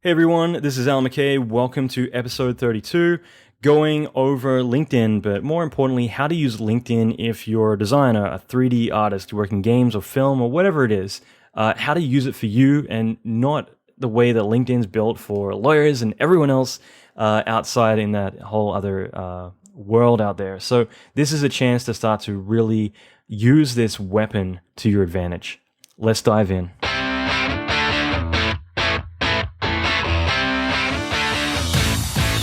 Hey everyone, this is Alan McKay. Welcome to episode 32, going over LinkedIn, but more importantly, how to use LinkedIn if you're a designer, a 3D artist, you work in games or film or whatever it is, how to use it for you and not the way that LinkedIn's built for lawyers and everyone else outside in that whole other world out there. So this is a chance to start to really use this weapon to your advantage. Let's dive in.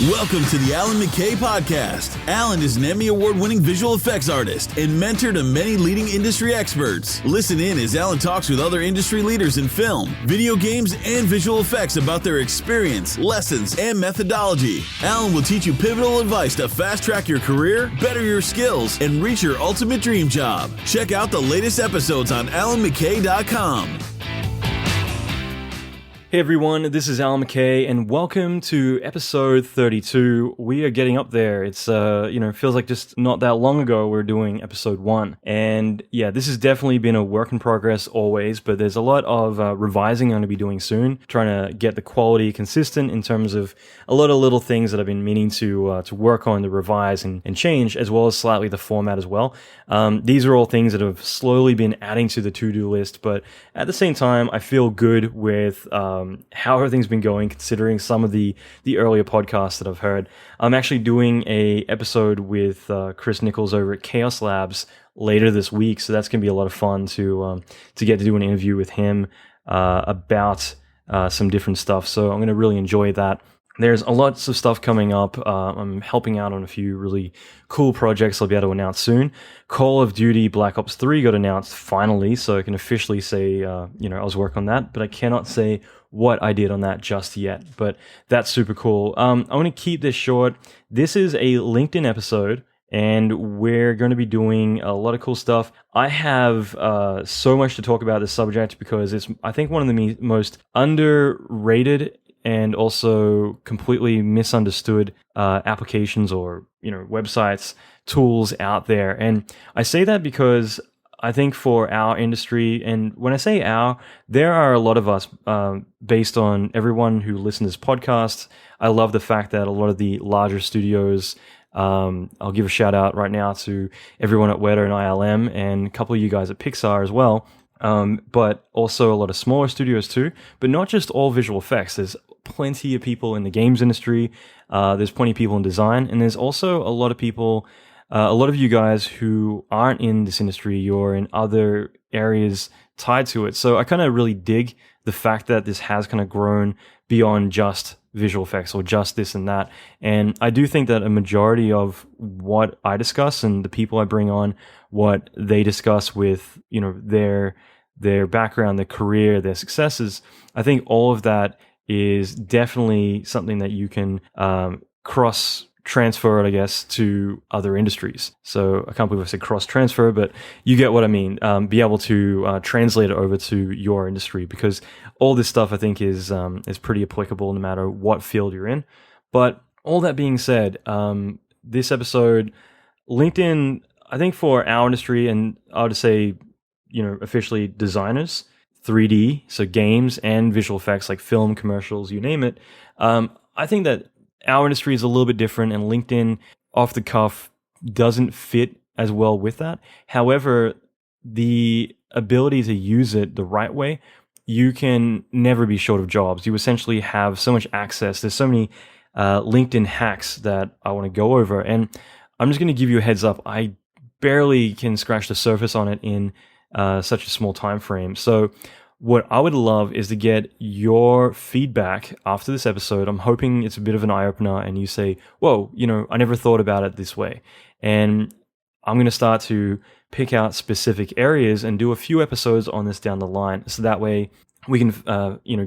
Welcome to the Alan McKay Podcast. Alan is an Emmy Award-winning visual effects artist and mentor to many leading industry experts. Listen in as Alan talks with other industry leaders in film, video games, and visual effects about their experience, lessons, and methodology. Alan will teach you pivotal advice to fast-track your career, better your skills, and reach your ultimate dream job. Check out the latest episodes on alanmckay.com. Hey everyone, this is Alan McKay, and welcome to episode 32. We are getting up there. It's, feels like just not that long ago we were doing episode 1. And yeah, this has definitely been a work in progress always, but there's a lot of revising I'm going to be doing soon, trying to get the quality consistent in terms of a lot of little things that I've been meaning to work on, to revise and change, as well as slightly the format as well. These are all things that have slowly been adding to the to-do list, but at the same time, I feel good with how everything's been going, considering some of the earlier podcasts that I've heard. I'm actually doing a episode with Chris Nichols over at Chaos Labs later this week, so that's going to be a lot of fun to get to do an interview with him about some different stuff. So I'm going to really enjoy that. There's a lots of stuff coming up. I'm helping out on a few really cool projects I'll be able to announce soon. Call of Duty Black Ops 3 got announced finally, so I can officially say, I was working on that, but I cannot say what I did on that just yet, but that's super cool. I want to keep this short. This is a LinkedIn episode, and we're going to be doing a lot of cool stuff. I have so much to talk about this subject because it's, I think, one of the most underrated and also completely misunderstood applications or websites, tools out there. And I say that because I think for our industry, and when I say our, there are a lot of us based on everyone who listens to this podcast. I love the fact that a lot of the larger studios, I'll give a shout out right now to everyone at Weta and ILM and a couple of you guys at Pixar as well. But also a lot of smaller studios too, but not just all visual effects. There's plenty of people in the games industry. There's plenty of people in design, and there's also a lot of people, a lot of you guys who aren't in this industry, you're in other areas tied to it. So I kind of really dig the fact that this has kind of grown beyond just visual effects or just this and that. And I do think that a majority of what I discuss and the people I bring on, what they discuss with, their background, their career, their successes, I think all of that is definitely something that you can cross-transfer, I guess, to other industries. So I can't believe I said cross-transfer, but you get what I mean. Be able to translate it over to your industry, because all this stuff I think is pretty applicable no matter what field you're in. But all that being said, this episode, LinkedIn, I think for our industry, and I would say, officially designers, 3D, so games and visual effects like film, commercials, you name it. I think that our industry is a little bit different, and LinkedIn off the cuff doesn't fit as well with that. However, the ability to use it the right way, you can never be short of jobs. You essentially have so much access. There's so many LinkedIn hacks that I want to go over, and I'm just going to give you a heads up. I barely can scratch the surface on it in such a small time frame. So what I would love is to get your feedback after this episode. I'm hoping it's a bit of an eye-opener and you say, whoa, I never thought about it this way. And I'm going to start to pick out specific areas and do a few episodes on this down the line. So that way we can,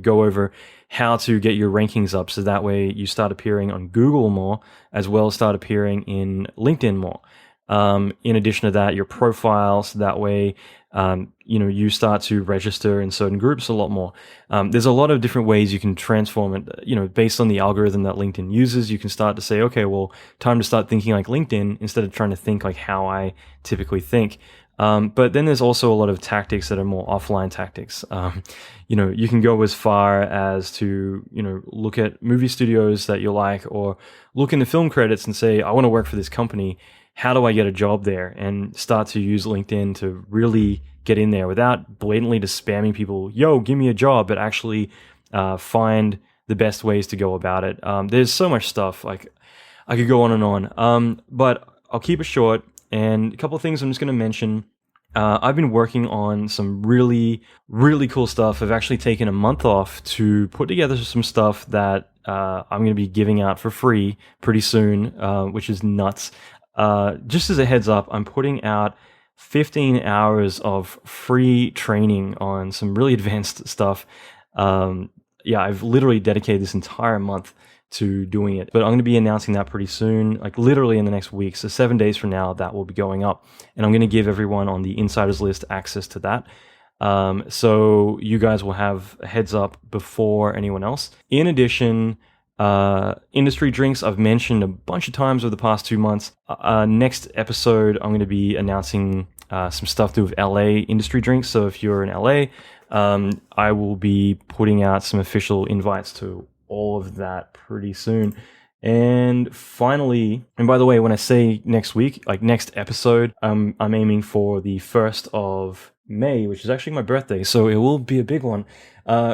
go over how to get your rankings up. So that way you start appearing on Google more, as well as start appearing in LinkedIn more. In addition to that, your profile, so that way, you start to register in certain groups a lot more. There's a lot of different ways you can transform it, based on the algorithm that LinkedIn uses. You can start to say, okay, well, time to start thinking like LinkedIn instead of trying to think like how I typically think. But then there's also a lot of tactics that are more offline tactics. You can go as far as to, look at movie studios that you like, or look in the film credits and say, I want to work for this company. How do I get a job there? And start to use LinkedIn to really get in there without blatantly just spamming people, yo, give me a job, but actually find the best ways to go about it. There's so much stuff. Like, I could go on and on, but I'll keep it short. And a couple of things I'm just going to mention. I've been working on some really, really cool stuff. I've actually taken a month off to put together some stuff that I'm going to be giving out for free pretty soon, which is nuts. Just as a heads up, I'm putting out 15 hours of free training on some really advanced stuff. I've literally dedicated this entire month to doing it, but I'm going to be announcing that pretty soon, like literally in the next week. So 7 days from now, that will be going up, and I'm going to give everyone on the insiders list access to that. So you guys will have a heads up before anyone else. In addition, industry drinks, I've mentioned a bunch of times over the past 2 months. Next episode, I'm going to be announcing some stuff to do with LA industry drinks. So if you're in LA, I will be putting out some official invites to all of that pretty soon. And finally, and by the way, when I say next week, like next episode, I'm aiming for the 1st of May, which is actually my birthday, so it will be a big one.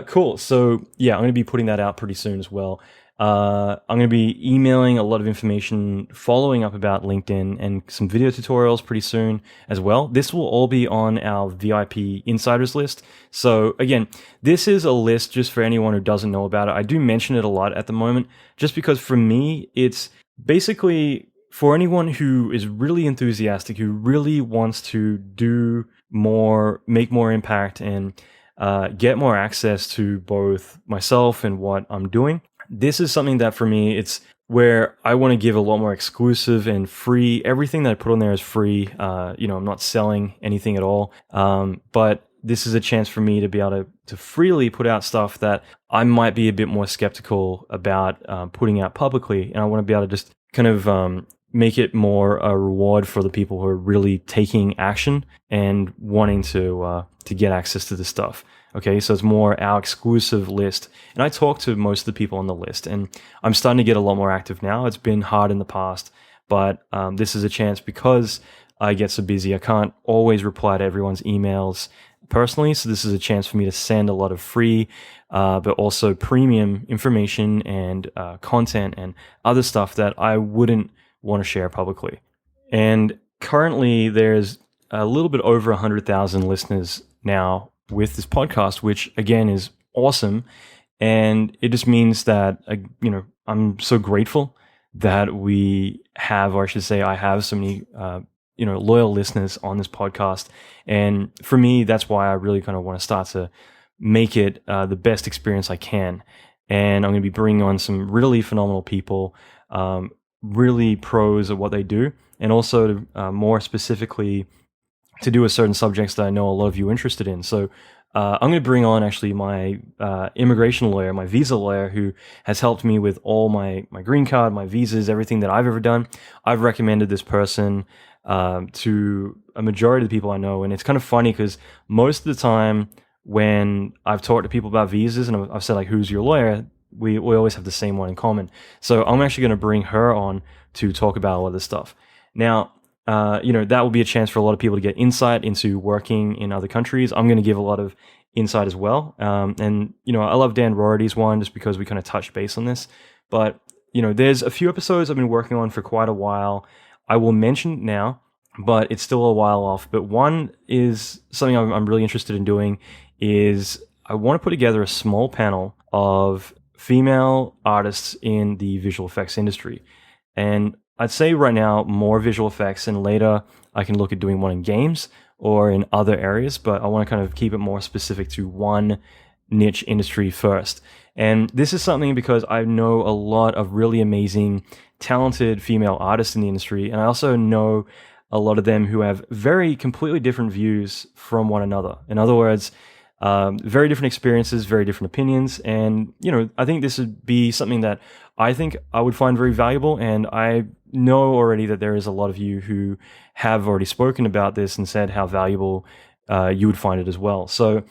Cool. So yeah, I'm going to be putting that out pretty soon as well. I'm going to be emailing a lot of information following up about LinkedIn and some video tutorials pretty soon as well. This will all be on our VIP insiders list. So again, this is a list just for anyone who doesn't know about it. I do mention it a lot at the moment, just because for me, it's basically for anyone who is really enthusiastic, who really wants to do more, make more impact, and get more access to both myself and what I'm doing. This is something that for me, it's where I want to give a lot more exclusive and free. Everything that I put on there is free. I'm not selling anything at all. But this is a chance for me to be able to freely put out stuff that I might be a bit more skeptical about putting out publicly. And I want to be able to just kind of make it more a reward for the people who are really taking action and wanting to get access to this stuff. Okay, so it's more our exclusive list. And I talk to most of the people on the list, and I'm starting to get a lot more active now. It's been hard in the past, but this is a chance because I get so busy. I can't always reply to everyone's emails personally, so this is a chance for me to send a lot of free, but also premium information and content and other stuff that I wouldn't want to share publicly. And currently, there's a little bit over 100,000 listeners now with this podcast, which again is awesome. And it just means that, I'm so grateful that we have, or I should say I have so many, loyal listeners on this podcast. And for me, that's why I really kind of want to start to make it the best experience I can. And I'm going to be bringing on some really phenomenal people, really pros at what they do, and also more specifically to do with certain subjects that I know a lot of you are interested in. So I'm going to bring on actually my immigration lawyer, my visa lawyer, who has helped me with all my green card, my visas, everything that I've ever done. I've recommended this person to a majority of the people I know. And it's kind of funny because most of the time when I've talked to people about visas and I've said, like, who's your lawyer? We always have the same one in common. So I'm actually going to bring her on to talk about all of this stuff. Now, that will be a chance for a lot of people to get insight into working in other countries. I'm going to give a lot of insight as well. And I love Dan Rority's one just because we kind of touched base on this. But, there's a few episodes I've been working on for quite a while. I will mention it now, but it's still a while off. But one is something I'm really interested in doing is I want to put together a small panel of female artists in the visual effects industry. And I'd say right now more visual effects, and later I can look at doing one in games or in other areas, but I want to kind of keep it more specific to one niche industry first. And this is something because I know a lot of really amazing, talented female artists in the industry, and I also know a lot of them who have very completely different views from one another. In other words, very different experiences, very different opinions. And, I think this would be something that I think I would find very valuable. And I know already that there is a lot of you who have already spoken about this and said how valuable you would find it as well. So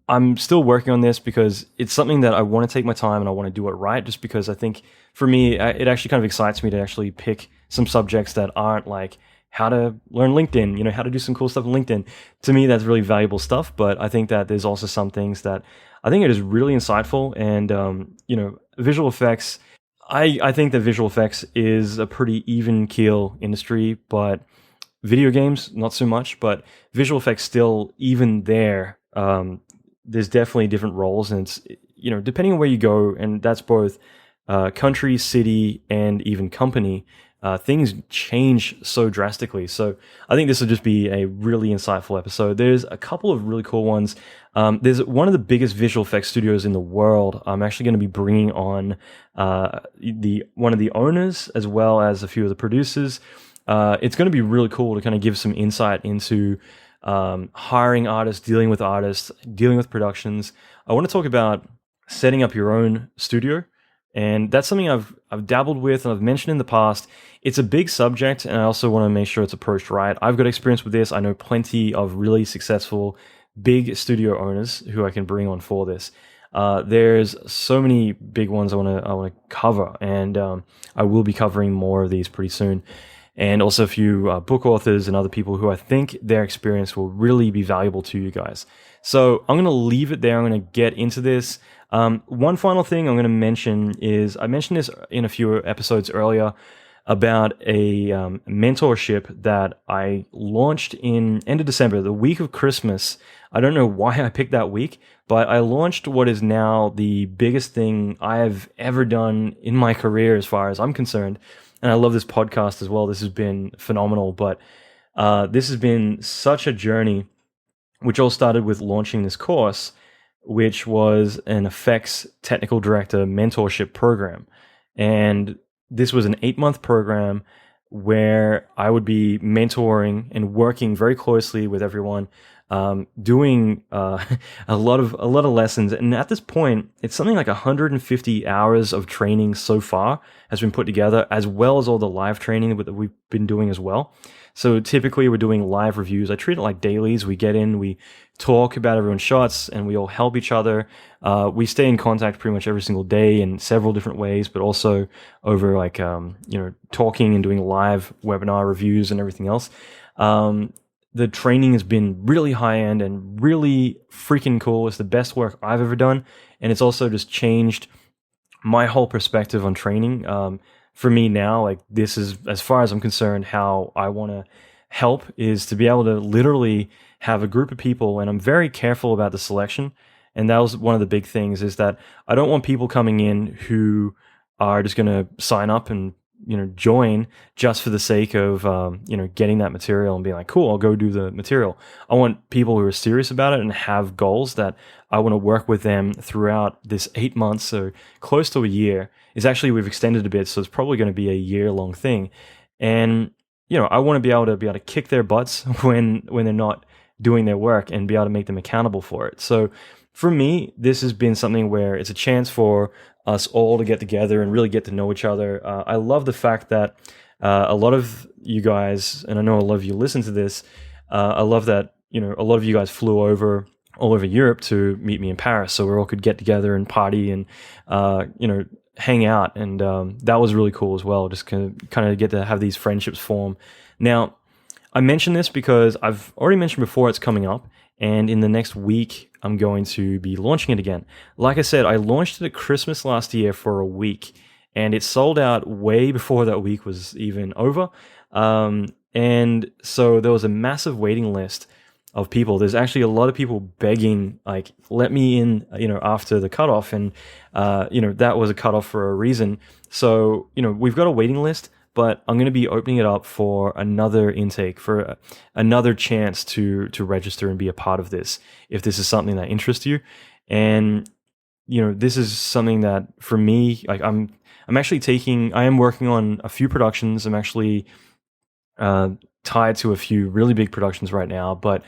I'm still working on this because it's something that I want to take my time and I want to do it right, just because I think for me, it actually kind of excites me to actually pick some subjects that aren't like how to learn LinkedIn, how to do some cool stuff on LinkedIn. To me, that's really valuable stuff. But I think that there's also some things that I think it is really insightful. And, visual effects, I think that visual effects is a pretty even keel industry, but video games, not so much. But visual effects still, even there, there's definitely different roles. And it's, depending on where you go, and that's both country, city, and even company, things change so drastically. So I think this will just be a really insightful episode. There's a couple of really cool ones. There's one of the biggest visual effects studios in the world. I'm actually going to be bringing on one of the owners as well as a few of the producers. It's going to be really cool to kind of give some insight into hiring artists, dealing with productions. I want to talk about setting up your own studio. And that's something I've dabbled with and I've mentioned in the past. It's a big subject, and I also want to make sure it's approached right. I've got experience with this. I know plenty of really successful big studio owners who I can bring on for this. There's so many big ones I want to cover, and I will be covering more of these pretty soon. And also a few book authors and other people who I think their experience will really be valuable to you guys. So I'm going to leave it there. I'm going to get into this. One final thing I'm going to mention is, I mentioned this in a few episodes earlier about a mentorship that I launched in end of December, the week of Christmas. I don't know why I picked that week, but I launched what is now the biggest thing I have ever done in my career as far as I'm concerned. And I love this podcast as well. This has been phenomenal, but this has been such a journey, which all started with launching this course, which was an effects technical director mentorship program. And this was an 8-month program where I would be mentoring and working very closely with everyone, doing a lot of lessons. And at this point, it's something like 150 hours of training so far has been put together, as well as all the live training that we've been doing as well. So typically we're doing live reviews. I treat it like dailies. We get in, we talk about everyone's shots, and we all help each other. We stay in contact pretty much every single day in several different ways, but also over like, talking and doing live webinar reviews and everything else. The training has been really high end and really freaking cool. It's the best work I've ever done. And it's also just changed my whole perspective on training. For me now, like, this is, as far as I'm concerned, how I want to help, is to be able to literally have a group of people, and I'm very careful about the selection. And that was one of the big things, is that I don't want people coming in who are just going to sign up and, join just for the sake of, getting that material and being like, cool, I'll go do the material. I want people who are serious about it and have goals that I want to work with them throughout this 8 months, so close to a year. Is actually, we've extended a bit, so it's probably going to be a year-long thing. And, I want to be able to kick their butts when they're not doing their work, and be able to make them accountable for it. So for me, this has been something where it's a chance for us all to get together and really get to know each other. I love the fact that a lot of you guys, and I know a lot of you listen to this, I love that, a lot of you guys flew over all over Europe to meet me in Paris, so we all could get together and party and, hang out. And that was really cool as well, just kind of get to have these friendships form. Now, I mention this because I've already mentioned before it's coming up, and in the next week, I'm going to be launching it again. Like I said, I launched it at Christmas last year for a week, and it sold out way before that week was even over. And so there was a massive waiting list of people. There's actually a lot of people begging, like, let me in, after the cutoff. And, that was a cutoff for a reason. So, we've got a waiting list, but I'm going to be opening it up for another intake, for another chance to register and be a part of this, if this is something that interests you. And, this is something that, for me, like, I am working on a few productions. I'm actually tied to a few really big productions right now, but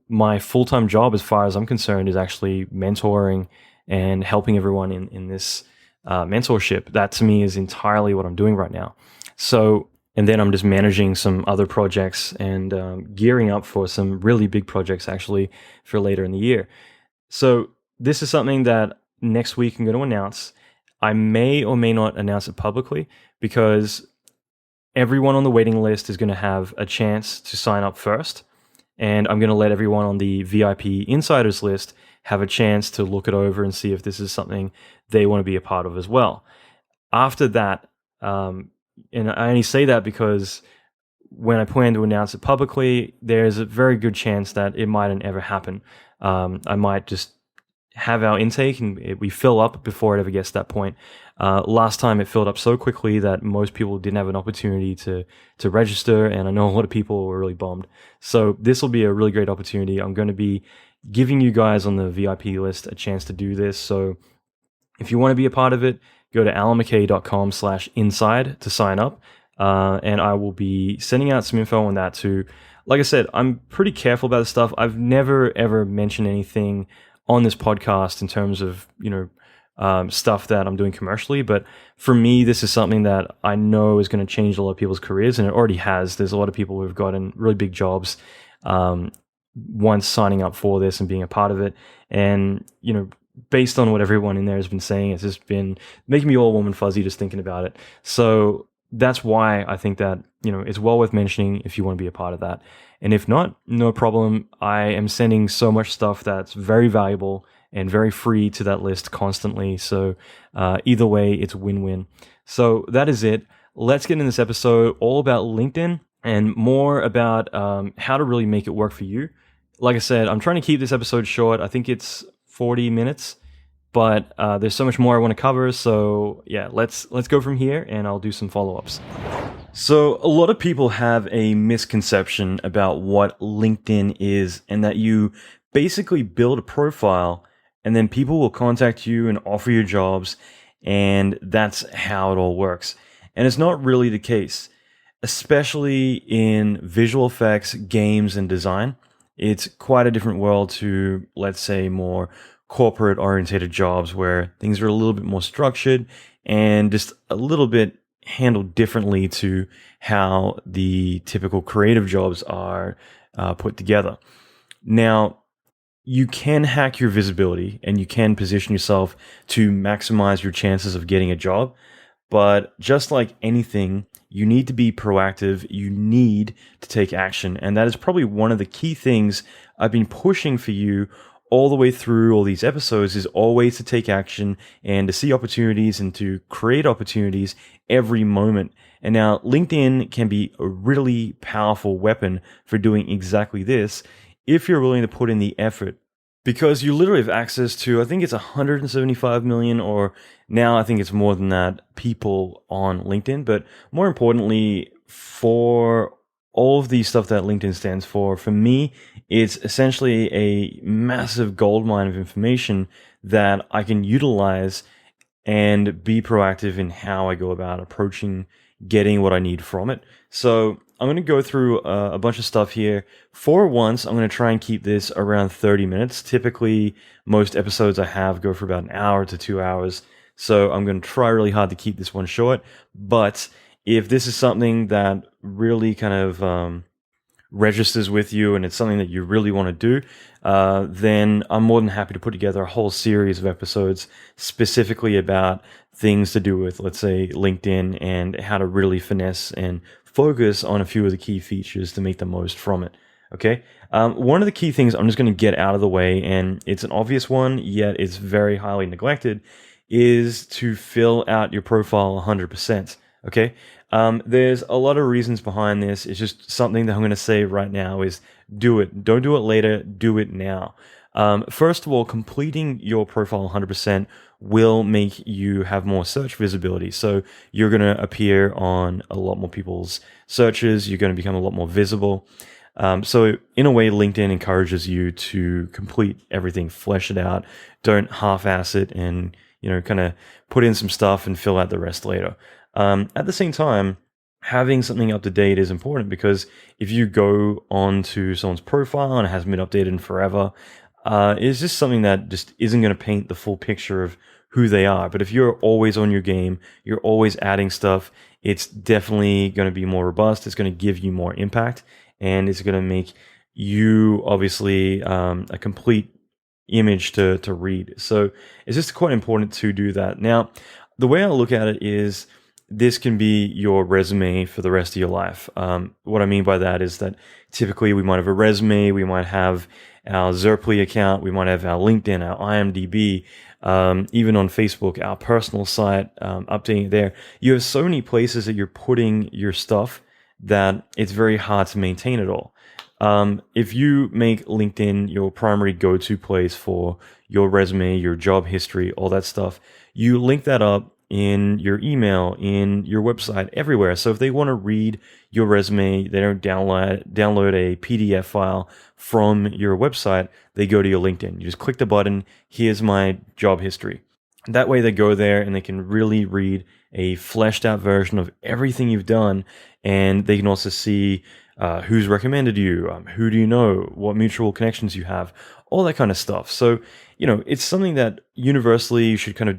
my full-time job, as far as I'm concerned, is actually mentoring and helping everyone in this mentorship. That to me is entirely what I'm doing right now. So, and then I'm just managing some other projects and gearing up for some really big projects actually for later in the year. So this is something that next week I'm going to announce. I may or may not announce it publicly because everyone on the waiting list is going to have a chance to sign up first. And I'm going to let everyone on the VIP insiders list have a chance to look it over and see if this is something they want to be a part of as well. After that, and I only say that because when I plan to announce it publicly, there's a very good chance that it mightn't ever happen. I might just have our intake and we fill up before it ever gets to that point. Last time it filled up so quickly that most people didn't have an opportunity to register, and I know a lot of people were really bummed. So this will be a really great opportunity. I'm going to be giving you guys on the VIP list a chance to do this. So if you want to be a part of it, go to alanmckay.com/inside to sign up. And I will be sending out some info on that too. Like I said, I'm pretty careful about this stuff. I've never ever mentioned anything on this podcast in terms of, stuff that I'm doing commercially. But for me, this is something that I know is going to change a lot of people's careers, and it already has. There's a lot of people who've gotten really big jobs once signing up for this and being a part of it. And, based on what everyone in there has been saying, it's just been making me all warm and fuzzy just thinking about it. So that's why I think that, it's well worth mentioning if you want to be a part of that. And if not, no problem. I am sending so much stuff that's very valuable and very free to that list constantly. So either way, it's win-win. So that is it. Let's get in this episode all about LinkedIn and more about how to really make it work for you. Like I said, I'm trying to keep this episode short. I think it's 40 minutes, but there's so much more I want to cover. So yeah, let's go from here and I'll do some follow-ups. So a lot of people have a misconception about what LinkedIn is, and that you basically build a profile and then people will contact you and offer you jobs, and that's how it all works. And it's not really the case, especially in visual effects, games, and design. It's quite a different world to, let's say, more corporate-oriented jobs where things are a little bit more structured and just a little bit handled differently to how the typical creative jobs are put together. Now, you can hack your visibility and you can position yourself to maximize your chances of getting a job. But just like anything, you need to be proactive. You need to take action. And that is probably one of the key things I've been pushing for you all the way through all these episodes, is always to take action and to see opportunities and to create opportunities every moment. And now LinkedIn can be a really powerful weapon for doing exactly this if you're willing to put in the effort. Because you literally have access to, I think it's 175 million, or now I think it's more than that, people on LinkedIn. But more importantly, for all of the stuff that LinkedIn stands for me, it's essentially a massive goldmine of information that I can utilize and be proactive in how I go about approaching getting what I need from it. So I'm going to go through a bunch of stuff here. For once, I'm going to try and keep this around 30 minutes. Typically, most episodes I have go for about an hour to 2 hours. So I'm going to try really hard to keep this one short. But if this is something that really kind of registers with you and it's something that you really want to do, then I'm more than happy to put together a whole series of episodes specifically about things to do with, let's say, LinkedIn and how to really finesse and focus on a few of the key features to make the most from it. Okay. One of the key things I'm just going to get out of the way, and it's an obvious one, yet it's very highly neglected, is to fill out your profile 100%. Okay. There's a lot of reasons behind this. It's just something that I'm going to say right now is do it. Don't do it later. Do it now. First of all, completing your profile 100% will make you have more search visibility. So you're going to appear on a lot more people's searches. You're going to become a lot more visible. So in a way, LinkedIn encourages you to complete everything, flesh it out. Don't half-ass it and, kind of put in some stuff and fill out the rest later. At the same time, having something up to date is important, because if you go onto someone's profile and it hasn't been updated in forever, it's just something that just isn't going to paint the full picture of who they are. But if you're always on your game, you're always adding stuff, it's definitely going to be more robust. It's going to give you more impact, and it's going to make you obviously a complete image to read. So it's just quite important to do that. Now, the way I look at it is this can be your resume for the rest of your life. What I mean by that is that typically we might have a resume, we might have our Zerply account, we might have our LinkedIn, our IMDb, even on Facebook, our personal site, updating it there. You have so many places that you're putting your stuff that it's very hard to maintain it all. If you make LinkedIn your primary go-to place for your resume, your job history, all that stuff, you link that up in your email, in your website, everywhere. So if they want to read your resume, they don't download a PDF file from your website, they go to your LinkedIn. You just click the button, here's my job history. That way they go there and they can really read a fleshed out version of everything you've done, and they can also see who's recommended you, who do you know, what mutual connections you have, all that kind of stuff. So, it's something that universally you should kind of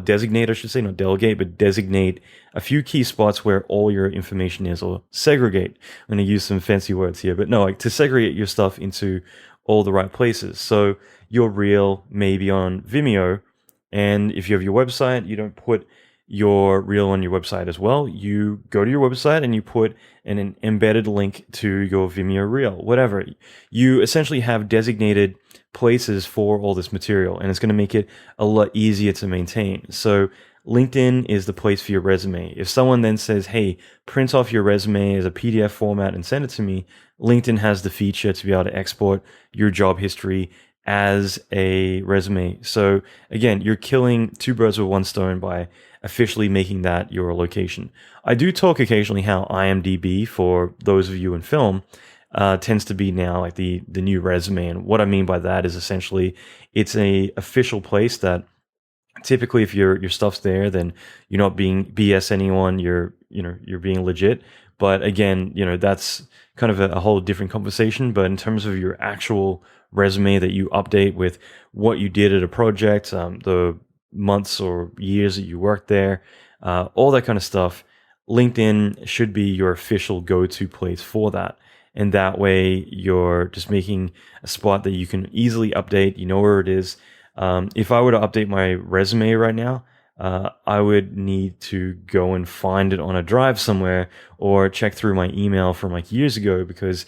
designate, I should say, not delegate, but designate a few key spots where all your information is, or segregate. I'm going to use some fancy words here, but no, like to segregate your stuff into all the right places. So your reel may be on Vimeo, and if you have your website, you don't put your reel on your website as well. You go to your website and you put an embedded link to your Vimeo reel, whatever. You essentially have designated places for all this material, and it's going to make it a lot easier to maintain. So LinkedIn is the place for your resume. If someone then says, hey, print off your resume as a PDF format and send it to me, LinkedIn has the feature to be able to export your job history as a resume. So again, you're killing two birds with one stone by officially making that your location. I do talk occasionally how IMDb, for those of you in film, tends to be now like the new resume. And what I mean by that is essentially it's a official place that typically if your stuff's there, then you're not being BS anyone, you're being legit. But again, that's kind of a whole different conversation. But in terms of your actual resume that you update with what you did at a project, the months or years that you worked there, all that kind of stuff, LinkedIn should be your official go-to place for that. And that way you're just making a spot that you can easily update. You know where it is. If I were to update my resume right now, I would need to go and find it on a drive somewhere or check through my email from like years ago, because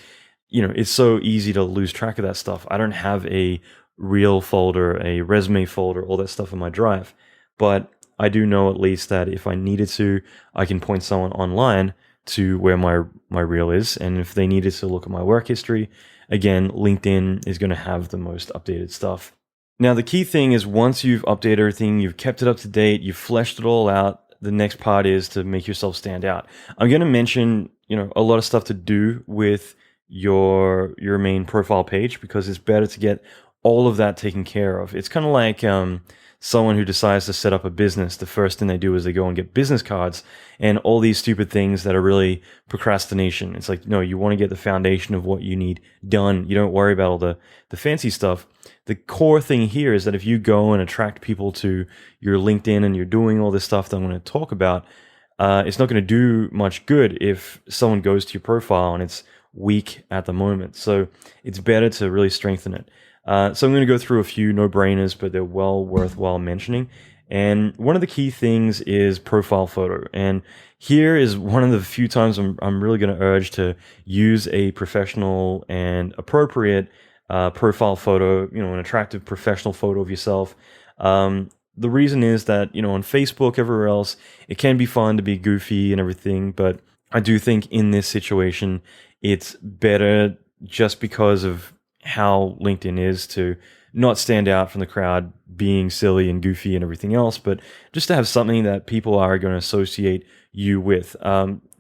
it's so easy to lose track of that stuff. I don't have a reel folder, a resume folder, all that stuff in my drive. But I do know at least that if I needed to, I can point someone online to where my reel is. And if they needed to look at my work history, again, LinkedIn is going to have the most updated stuff. Now, the key thing is once you've updated everything, you've kept it up to date, you've fleshed it all out, the next part is to make yourself stand out. I'm going to mention, a lot of stuff to do with your main profile page, because it's better to get all of that taken care of. It's kind of like someone who decides to set up a business. The first thing they do is they go and get business cards and all these stupid things that are really procrastination. It's like, no, you want to get the foundation of what you need done. You don't worry about all the fancy stuff. The core thing here is that if you go and attract people to your LinkedIn and you're doing all this stuff that I'm going to talk about, it's not going to do much good if someone goes to your profile and it's weak at the moment. So it's better to really strengthen it. So I'm going to go through a few no-brainers, but they're well worthwhile mentioning. And one of the key things is profile photo. And here is one of the few times I'm really going to urge to use a professional and appropriate profile photo, an attractive professional photo of yourself. The reason is that, on Facebook, everywhere else, it can be fun to be goofy and everything. But I do think in this situation, it's better just because of how LinkedIn is to not stand out from the crowd being silly and goofy and everything else, but just to have something that people are going to associate you with.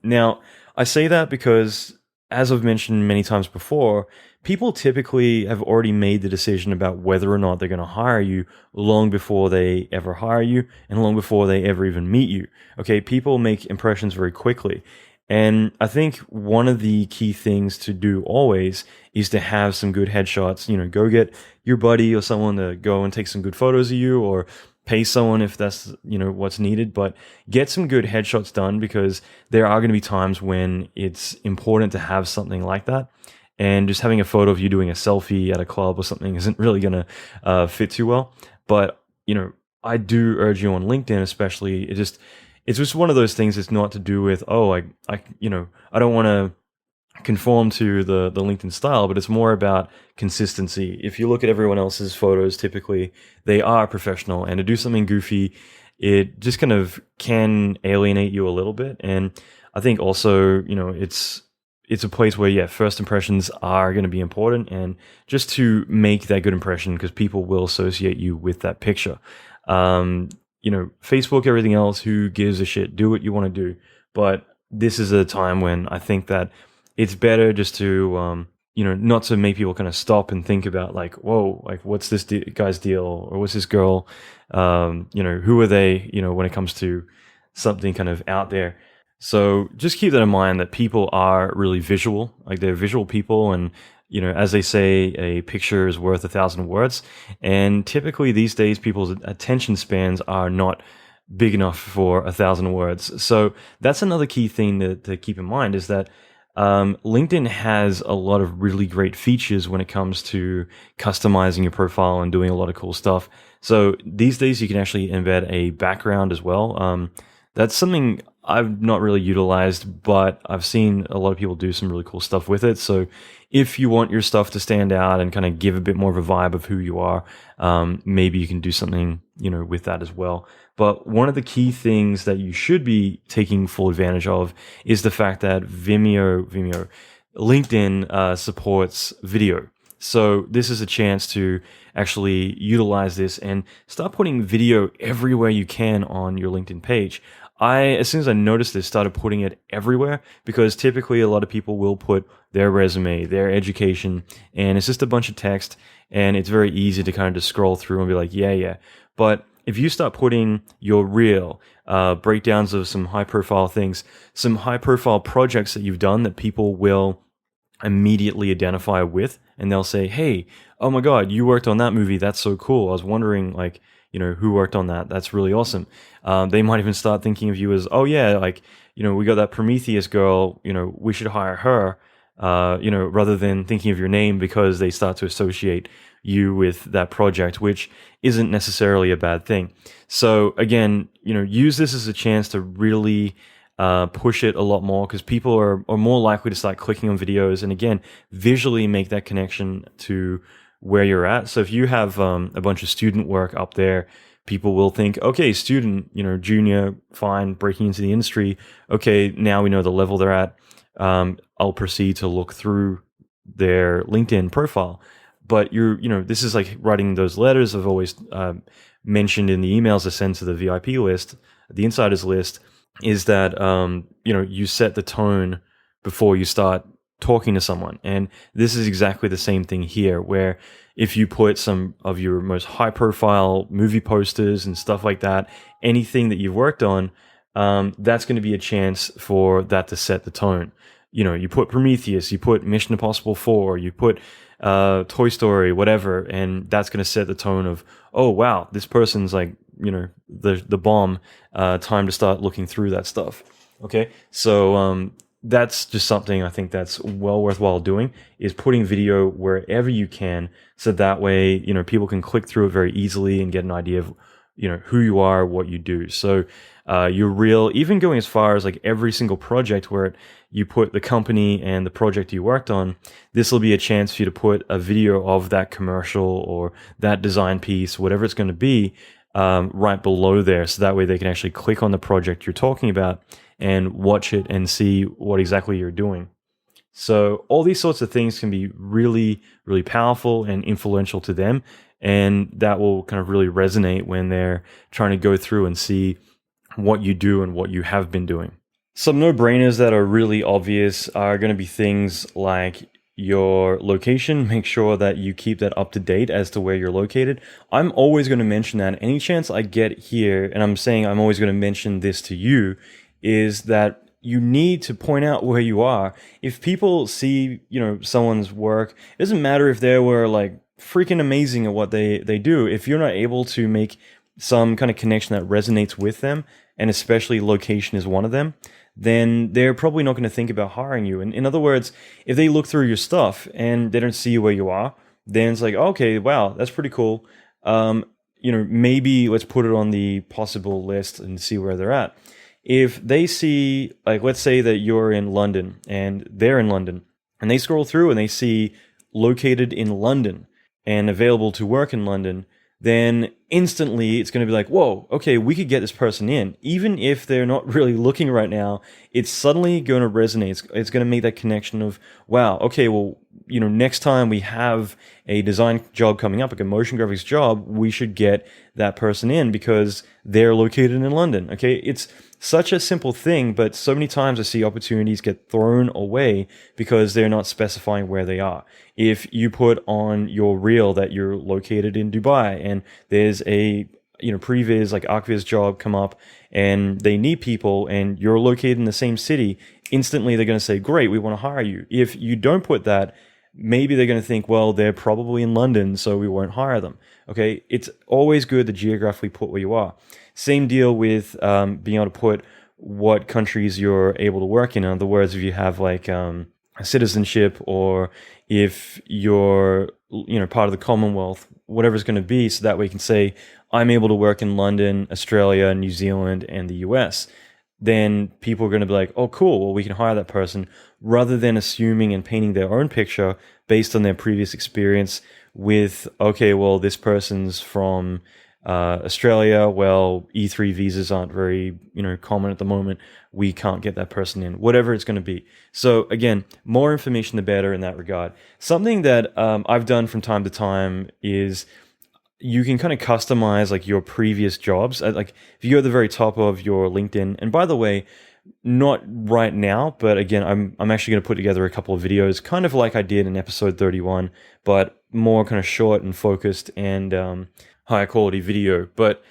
Now, I say that because, as I've mentioned many times before, people typically have already made the decision about whether or not they're going to hire you long before they ever hire you and long before they ever even meet you. Okay, people make impressions very quickly. And I think one of the key things to do always is to have some good headshots. Go get your buddy or someone to go and take some good photos of you, or pay someone if that's what's needed, but get some good headshots done, because there are going to be times when it's important to have something like that, and just having a photo of you doing a selfie at a club or something isn't really going to fit too well. But I do urge you on LinkedIn especially, it's just one of those things. It's not to do with, I don't want to conform to the LinkedIn style, but it's more about consistency. If you look at everyone else's photos, typically they are professional, and to do something goofy, it just kind of can alienate you a little bit. And I think also, it's a place where, first impressions are going to be important, and just to make that good impression, because people will associate you with that picture. Facebook, everything else, who gives a shit? Do what you want to do. But this is a time when I think that it's better just to, not to make people kind of stop and think about like, whoa, like what's this guy's deal, or what's this girl, who are they, when it comes to something kind of out there. So just keep that in mind, that people are really visual, like they're visual people. And, as they say, a picture is worth 1,000 words. And typically these days, people's attention spans are not big enough for 1,000 words. So that's another key thing to keep in mind, is that LinkedIn has a lot of really great features when it comes to customizing your profile and doing a lot of cool stuff. So these days you can actually embed a background as well. That's something I've not really utilized, but I've seen a lot of people do some really cool stuff with it. So if you want your stuff to stand out and kind of give a bit more of a vibe of who you are, maybe you can do something, with that as well. But one of the key things that you should be taking full advantage of is the fact that LinkedIn supports video. So this is a chance to actually utilize this and start putting video everywhere you can on your LinkedIn page. As soon as I noticed this, started putting it everywhere, because typically a lot of people will put their resume, their education, and it's just a bunch of text, and it's very easy to kind of just scroll through and be like, yeah. But if you start putting your real breakdowns of some high profile things, some high profile projects that you've done that people will immediately identify with, and they'll say, hey, oh my God, you worked on that movie. That's so cool. I was wondering, like, who worked on that? That's really awesome. They might even start thinking of you as, oh yeah, like, we got that Prometheus girl, we should hire her, rather than thinking of your name, because they start to associate you with that project, which isn't necessarily a bad thing. So again, use this as a chance to really push it a lot more, because people are more likely to start clicking on videos, and again, visually make that connection to where you're at. So if you have a bunch of student work up there, people will think, okay, student, junior, fine, breaking into the industry. Okay, now we know the level they're at. I'll proceed to look through their LinkedIn profile. But this is like writing those letters I've always mentioned in the emails I send to the VIP list, the insiders list, is that, you set the tone before you start talking to someone. And this is exactly the same thing here, where if you put some of your most high profile movie posters and stuff like that, anything that you've worked on, that's going to be a chance for that to set the tone. You put Prometheus, you put Mission Impossible 4, you put Toy Story, whatever, and that's going to set the tone of, oh wow, this person's like, the bomb, time to start looking through that stuff. Okay, so that's just something I think that's well worthwhile doing, is putting video wherever you can, so that way, people can click through it very easily and get an idea of, who you are, what you do. So you're real, even going as far as like every single project where you put the company and the project you worked on, this will be a chance for you to put a video of that commercial or that design piece, whatever it's going to be, right below there. So that way they can actually click on the project you're talking about and watch it and see what exactly you're doing. So all these sorts of things can be really, really powerful and influential to them. And that will kind of really resonate when they're trying to go through and see what you do and what you have been doing. Some no-brainers that are really obvious are going to be things like your location. Make sure that you keep that up to date as to where you're located. I'm always going to mention that any chance I get here, and I'm saying I'm always going to mention this to you, is that you need to point out where you are. If people see, someone's work, it doesn't matter if they were like freaking amazing at what they do. If you're not able to make some kind of connection that resonates with them, and especially location is one of them, then they're probably not going to think about hiring you. And in other words, if they look through your stuff and they don't see you where you are, then it's like, okay, wow, that's pretty cool. Maybe let's put it on the possible list and see where they're at. If they see, like, let's say that you're in London and they're in London, and they scroll through and they see located in London and available to work in London, then instantly it's going to be like, whoa, okay, we could get this person in. Even if they're not really looking right now, it's suddenly going to resonate. It's going to make that connection of, wow, okay, well, next time we have a design job coming up, like a motion graphics job, we should get that person in because they're located in London. Okay, it's such a simple thing, but so many times I see opportunities get thrown away because they're not specifying where they are. If you put on your reel that you're located in Dubai and there's a previz like ArcViz job come up and they need people and you're located in the same city, instantly they're going to say, great, we want to hire you. If you don't put that, maybe they're going to think, well, they're probably in London, so we won't hire them. Okay, it's always good to geographically put where you are. Same deal with being able to put what countries you're able to work in. In other words, if you have like a citizenship, or if you're part of the Commonwealth, whatever it's going to be, so that way you can say, I'm able to work in London, Australia, New Zealand, and the US. Then people are going to be like, oh, cool, well, we can hire that person, rather than assuming and painting their own picture based on their previous experience with, okay, well, this person's from Australia, well, E3 visas aren't very, common at the moment. We can't get that person in, whatever it's going to be. So again, more information, the better in that regard. Something that I've done from time to time is you can kind of customize like your previous jobs. Like if you go to the very top of your LinkedIn, and by the way, not right now, but again, I'm actually going to put together a couple of videos, kind of like I did in episode 31, but more kind of short and focused and higher quality video. But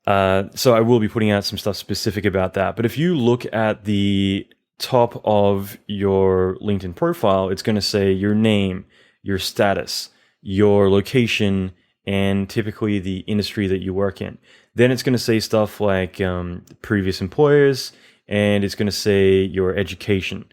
so I will be putting out some stuff specific about that. But if you look at the top of your LinkedIn profile, it's going to say your name, your status, your location, and typically the industry that you work in. Then it's going to say stuff like previous employers, and it's going to say your education,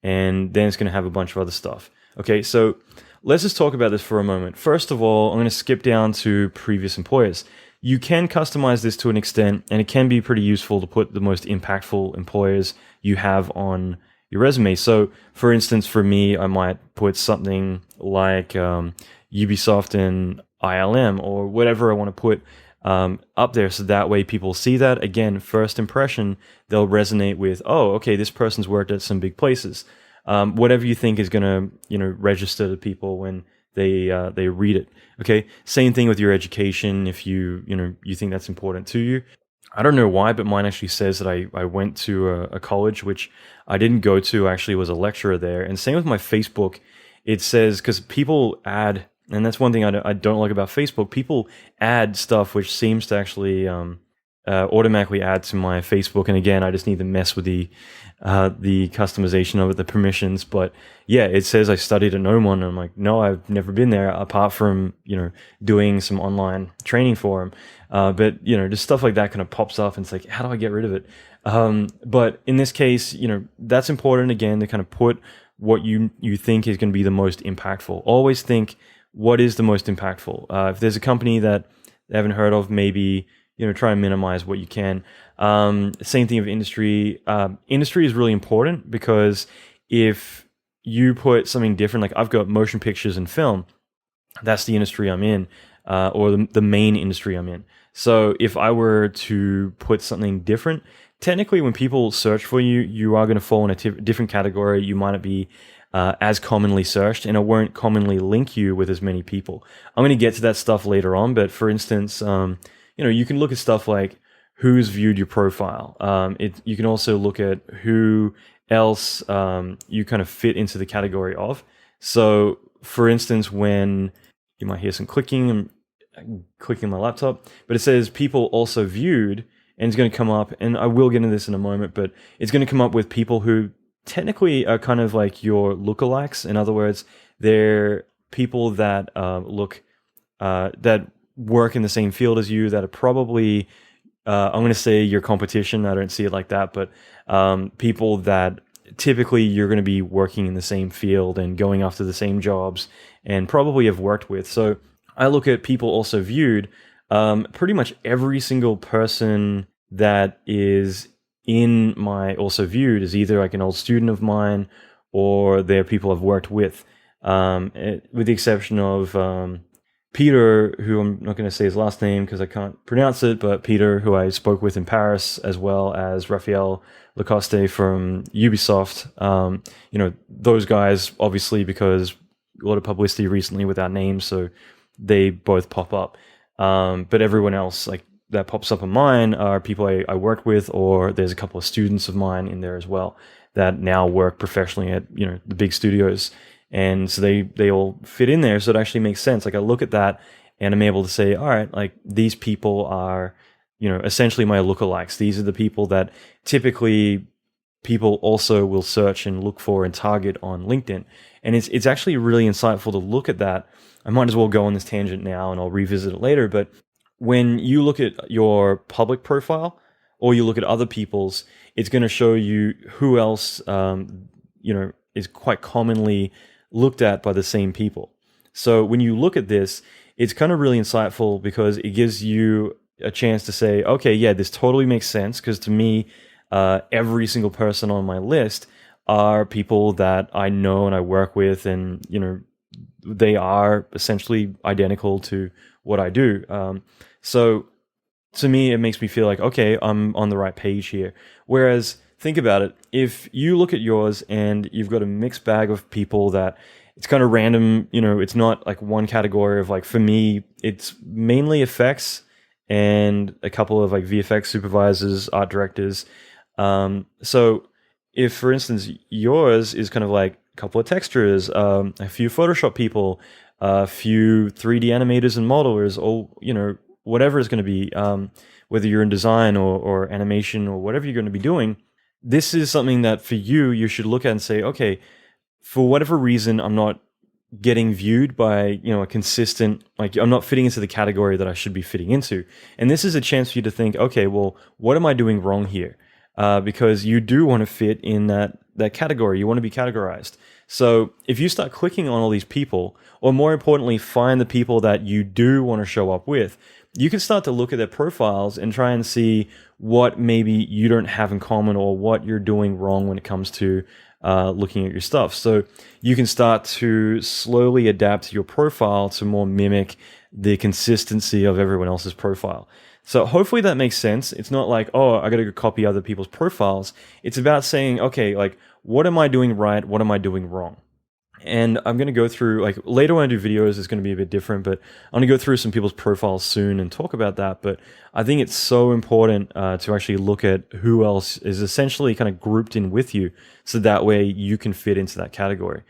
and then it's going to have a bunch of other stuff. Okay, so let's just talk about this for a moment. First of all, I'm going to skip down to previous employers. You can customize this to an extent, and it can be pretty useful to put the most impactful employers you have on your resume. So, for instance, for me, I might put something like Ubisoft and ILM, or whatever I want to put up there, so that way people see that. Again, first impression, they'll resonate with, oh, okay, this person's worked at some big places. Whatever you think is going to, register to people when they read it. Okay. Same thing with your education. If you think that's important to you. I don't know why, but mine actually says that I went to a college, which I didn't go to. I actually was a lecturer there. And same with my Facebook. It says, because people add, and that's one thing I don't like about Facebook, people add stuff which seems to actually automatically add to my Facebook. And again, I just need to mess with the customization of it, the permissions. But yeah, it says I studied at Oman, and I'm like, no, I've never been there apart from doing some online training for them. But just stuff like that kind of pops up, and it's like, how do I get rid of it? But in this case, that's important again to kind of put what you think is going to be the most impactful. Always think, what is the most impactful? If there's a company that they haven't heard of, maybe try and minimize what you can. Same thing with industry. Industry is really important, because if you put something different, like I've got motion pictures and film, that's the industry I'm in, or the main industry I'm in. So if I were to put something different, technically when people search for you, you are going to fall in a different category. You might not be as commonly searched, and it won't commonly link you with as many people. I'm going to get to that stuff later on, but for instance, you can look at stuff like who's viewed your profile. You can also look at who else you kind of fit into the category of. So, for instance, when you might hear some clicking, I'm clicking my laptop, but it says people also viewed, and it's going to come up, and I will get into this in a moment, but it's going to come up with people who technically are kind of like your lookalikes. In other words, they're people that look that work in the same field as you, that are probably, I'm going to say your competition. I don't see it like that, but people that typically you're going to be working in the same field and going after the same jobs and probably have worked with. So I look at people also viewed, pretty much every single person that is in my also viewed is either like an old student of mine or they're people I've worked with, with the exception of Peter, who I'm not going to say his last name because I can't pronounce it, but Peter, who I spoke with in Paris, as well as Raphael Lacoste from Ubisoft. Those guys, obviously, because a lot of publicity recently with our names, so they both pop up. But everyone else, like that pops up on mine, are people I worked with, or there's a couple of students of mine in there as well that now work professionally at the big studios. And so they all fit in there. So it actually makes sense. Like I look at that and I'm able to say, all right, like these people are, essentially my lookalikes. These are the people that typically people also will search and look for and target on LinkedIn. And it's actually really insightful to look at that. I might as well go on this tangent now and I'll revisit it later. But when you look at your public profile or you look at other people's, it's going to show you who else, is quite commonly looked at by the same people. So when you look at this, it's kind of really insightful because it gives you a chance to say, okay, yeah, this totally makes sense. Because to me, every single person on my list are people that I know and I work with, and they are essentially identical to what I do. So to me, it makes me feel like, okay, I'm on the right page here. Whereas think about it. If you look at yours and you've got a mixed bag of people that it's kind of random, it's not like one category of like, for me, it's mainly effects and a couple of like VFX supervisors, art directors. So if, for instance, yours is kind of like a couple of texturers, a few Photoshop people, a few 3D animators and modelers, or, whatever it's going to be, whether you're in design or animation or whatever you're going to be doing, this is something that for you should look at and say, okay, for whatever reason, I'm not getting viewed by, a consistent, like I'm not fitting into the category that I should be fitting into. And this is a chance for you to think, okay, well, what am I doing wrong here? Because you do want to fit in that category. You want to be categorized. So if you start clicking on all these people, or more importantly, find the people that you do want to show up with, you can start to look at their profiles and try and see what maybe you don't have in common or what you're doing wrong when it comes to looking at your stuff. So you can start to slowly adapt your profile to more mimic the consistency of everyone else's profile. So hopefully that makes sense. It's not like, oh, I got to go copy other people's profiles. It's about saying, okay, like, what am I doing right? What am I doing wrong? And I'm going to go through, like, later when I do videos, it's going to be a bit different, but I'm going to go through some people's profiles soon and talk about that. But I think it's so important to actually look at who else is essentially kind of grouped in with you, so that way you can fit into that category.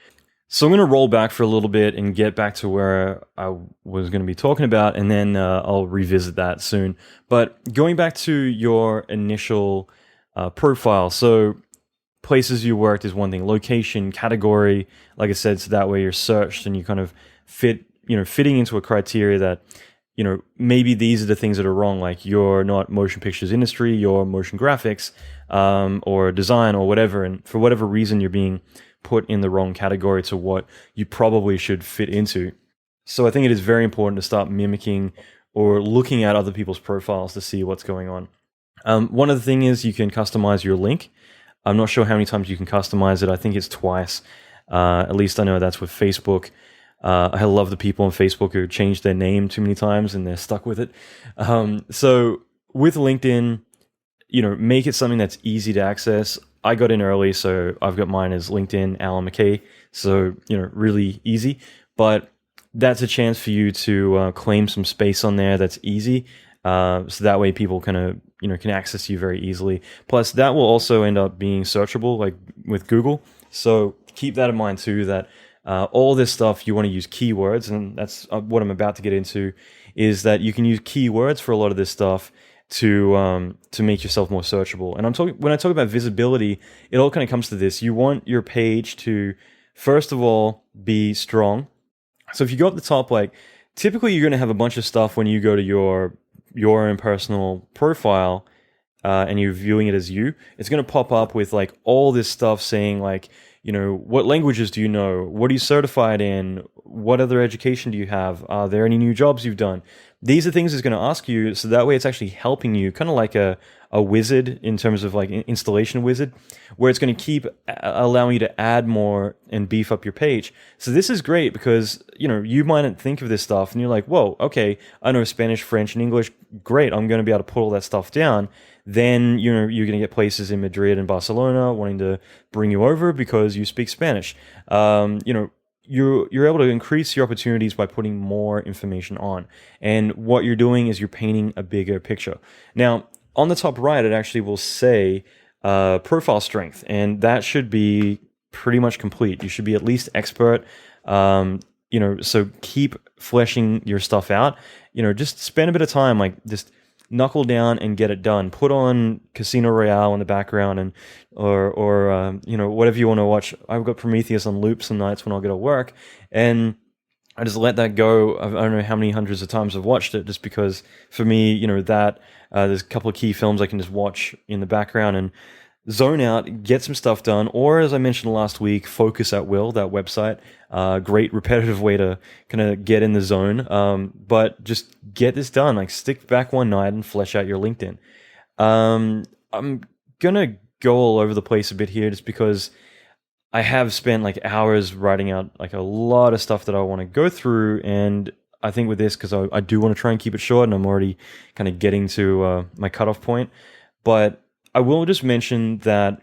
So I'm going to roll back for a little bit and get back to where I was going to be talking about, and then I'll revisit that soon. But going back to your initial profile, so places you worked is one thing, location, category, like I said, so that way you're searched and you kind of fitting into a criteria that, maybe these are the things that are wrong, like you're not motion pictures industry, you're motion graphics, or design or whatever, and for whatever reason you're being put in the wrong category to what you probably should fit into. So I think it is very important to start mimicking or looking at other people's profiles to see what's going on. One of the things is you can customize your link. I'm not sure how many times you can customize it. I think it's twice. At least I know that's with Facebook. I love the people on Facebook who change their name too many times and they're stuck with it. So with LinkedIn, make it something that's easy to access. I got in early, so I've got mine as LinkedIn Alan McKay. So, really easy. But that's a chance for you to claim some space on there that's easy. So that way people can access you very easily. Plus, that will also end up being searchable, like with Google. So keep that in mind too, that all this stuff, you want to use keywords, and that's what I'm about to get into, is that you can use keywords for a lot of this stuff to make yourself more searchable. And when I talk about visibility, it all kind of comes to this. You want your page to, first of all, be strong. So if you go up the top, like, typically you're going to have a bunch of stuff when you go to your own personal profile, and you're viewing it as you. It's going to pop up with like all this stuff saying like, what languages do you know? What are you certified in? What other education do you have? Are there any new jobs you've done? These are things it's going to ask you, so that way it's actually helping you, kind of like a wizard in terms of like an installation wizard, where it's going to keep allowing you to add more and beef up your page. So this is great because, you might think of this stuff and you're like, whoa, okay, I know Spanish, French, and English. Great, I'm going to be able to put all that stuff down. Then, you're going to get places in Madrid and Barcelona wanting to bring you over because you speak Spanish. You're able to increase your opportunities by putting more information on. And what you're doing is you're painting a bigger picture. Now, on the top right, it actually will say profile strength, and that should be pretty much complete. You should be at least expert. So keep fleshing your stuff out. Just spend a bit of time, like just knuckle down and get it done. Put on Casino Royale in the background, and or whatever you want to watch. I've got Prometheus on loop some nights when I'll get to work, and I just let that go. I don't know how many hundreds of times I've watched it, just because for me, that there's a couple of key films I can just watch in the background and zone out, get some stuff done. Or, as I mentioned last week, Focus at Will, that website. Great repetitive way to kind of get in the zone. But just get this done. Like, stick back one night and flesh out your LinkedIn. I'm going to go all over the place a bit here, just because I have spent like hours writing out like a lot of stuff that I want to go through. And I think with this, because I do want to try and keep it short, and I'm already kind of getting to my cutoff point. But I will just mention that,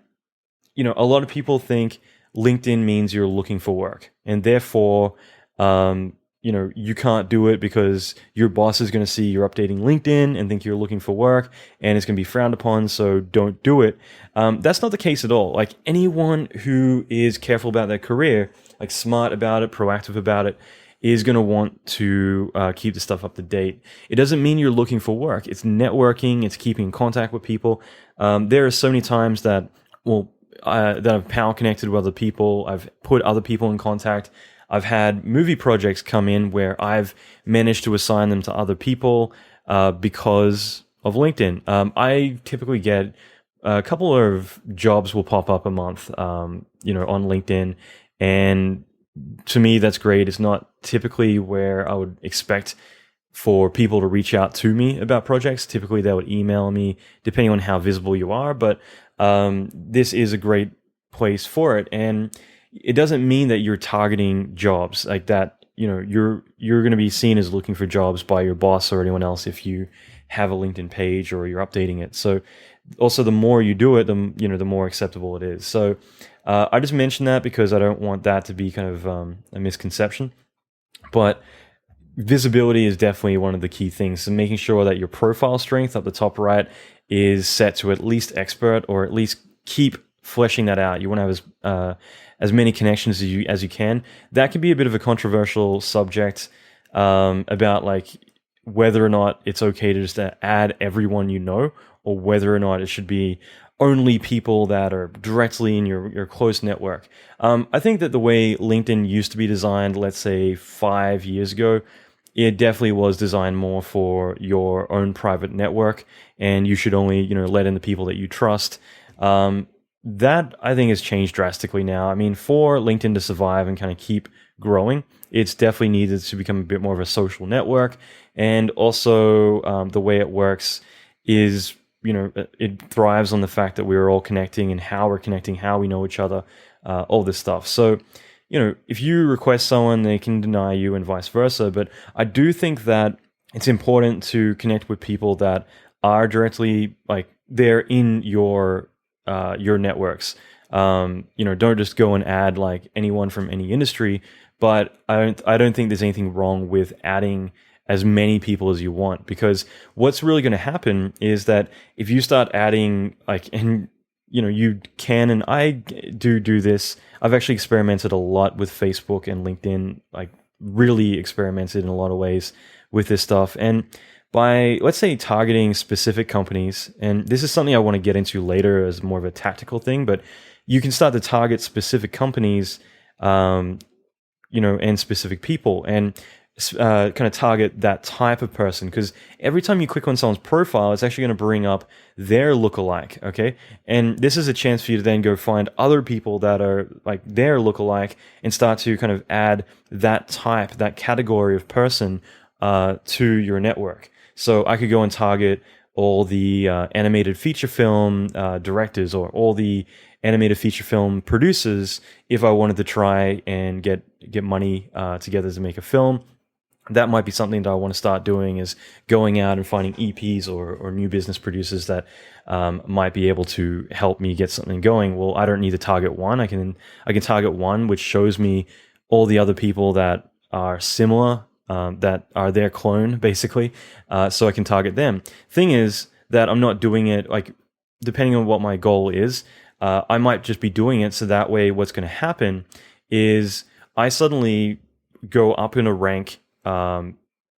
a lot of people think LinkedIn means you're looking for work, and therefore, you can't do it because your boss is going to see you're updating LinkedIn and think you're looking for work, and it's going to be frowned upon, so don't do it. That's not the case at all. Like, anyone who is careful about their career, like smart about it, proactive about it, is going to want to keep the stuff up to date. It doesn't mean you're looking for work. It's networking. It's keeping in contact with people. There are so many times that I've power connected with other people. I've put other people in contact. I've had movie projects come in where I've managed to assign them to other people because of LinkedIn. I typically get a couple of jobs will pop up a month, on LinkedIn, and to me, that's great. It's not typically where I would expect for people to reach out to me about projects. Typically, they would email me, depending on how visible you are. But this is a great place for it, and it doesn't mean that you're targeting jobs like that. You're going to be seen as looking for jobs by your boss or anyone else if you have a LinkedIn page or you're updating it. So, also, the more you do it, the more acceptable it is. So, I just mentioned that because I don't want that to be kind of a misconception. But visibility is definitely one of the key things. So making sure that your profile strength up the top right is set to at least expert, or at least keep fleshing that out. You want to have as many connections as you can. That can be a bit of a controversial subject about like whether or not it's okay to just add everyone you know, or whether or not it should be only people that are directly in your close network. I think that the way LinkedIn used to be designed, let's say 5 years ago, it definitely was designed more for your own private network, and you should only, let in the people that you trust. That, I think, has changed drastically now. I mean, for LinkedIn to survive and kind of keep growing, it's definitely needed to become a bit more of a social network. And also, the way it works is, it thrives on the fact that we're all connecting, and how we're connecting, how we know each other, all this stuff. So, if you request someone, they can deny you, and vice versa. But I do think that it's important to connect with people that are directly, like, they're in your networks. Don't just go and add like anyone from any industry. But I don't think there's anything wrong with adding as many people as you want, because what's really going to happen is that if you start adding you can, and I do this. I've actually experimented a lot with Facebook and LinkedIn, like really experimented in a lot of ways with this stuff. And by, let's say, targeting specific companies, and this is something I want to get into later as more of a tactical thing, but you can start to target specific companies, and specific people. And kind of target that type of person, because every time you click on someone's profile, it's actually going to bring up their lookalike, okay? And this is a chance for you to then go find other people that are like their lookalike and start to kind of add that type, that category of person to your network. So I could go and target all the animated feature film directors or all the animated feature film producers if I wanted to try and get money together to make a film. That might be something that I want to start doing, is going out and finding EPs or new business producers that might be able to help me get something going. Well, I don't need to target one. I can target one which shows me all the other people that are similar, that are their clone, basically, so I can target them. Thing is that I'm not doing it, like, depending on what my goal is, I might just be doing it so that way what's going to happen is I suddenly go up in a rank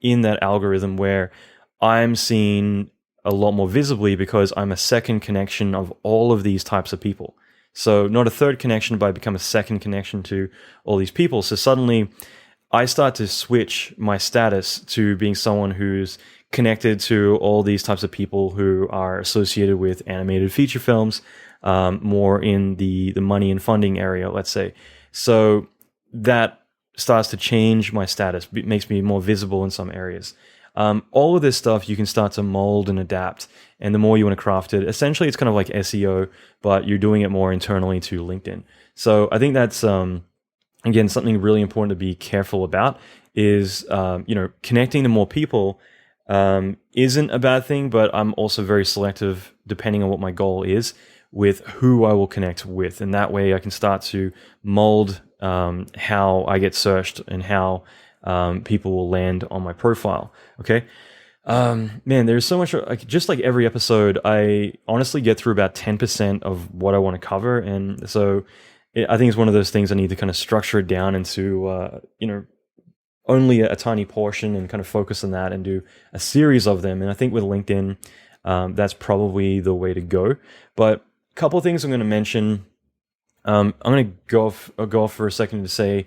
in that algorithm where I'm seen a lot more visibly because I'm a second connection of all of these types of people. So not a third connection, but I become a second connection to all these people. So suddenly I start to switch my status to being someone who's connected to all these types of people who are associated with animated feature films, more in the money and funding area, let's say. So that starts to change my status. It makes me more visible in some areas. All of this stuff you can start to mold and adapt, and the more you want to craft it, essentially it's kind of like SEO, but you're doing it more internally to LinkedIn. So I think that's again something really important to be careful about is connecting to more people isn't a bad thing, but I'm also very selective depending on what my goal is with who I will connect with, and that way I can start to mold how I get searched and how people will land on my profile. Okay. Man, there's so much, just like every episode, I honestly get through about 10% of what I want to cover. And so I think it's one of those things I need to kind of structure it down into, only a tiny portion and kind of focus on that and do a series of them. And I think with LinkedIn, that's probably the way to go. But a couple of things I'm going to mention. I'm going to go off for a second to say,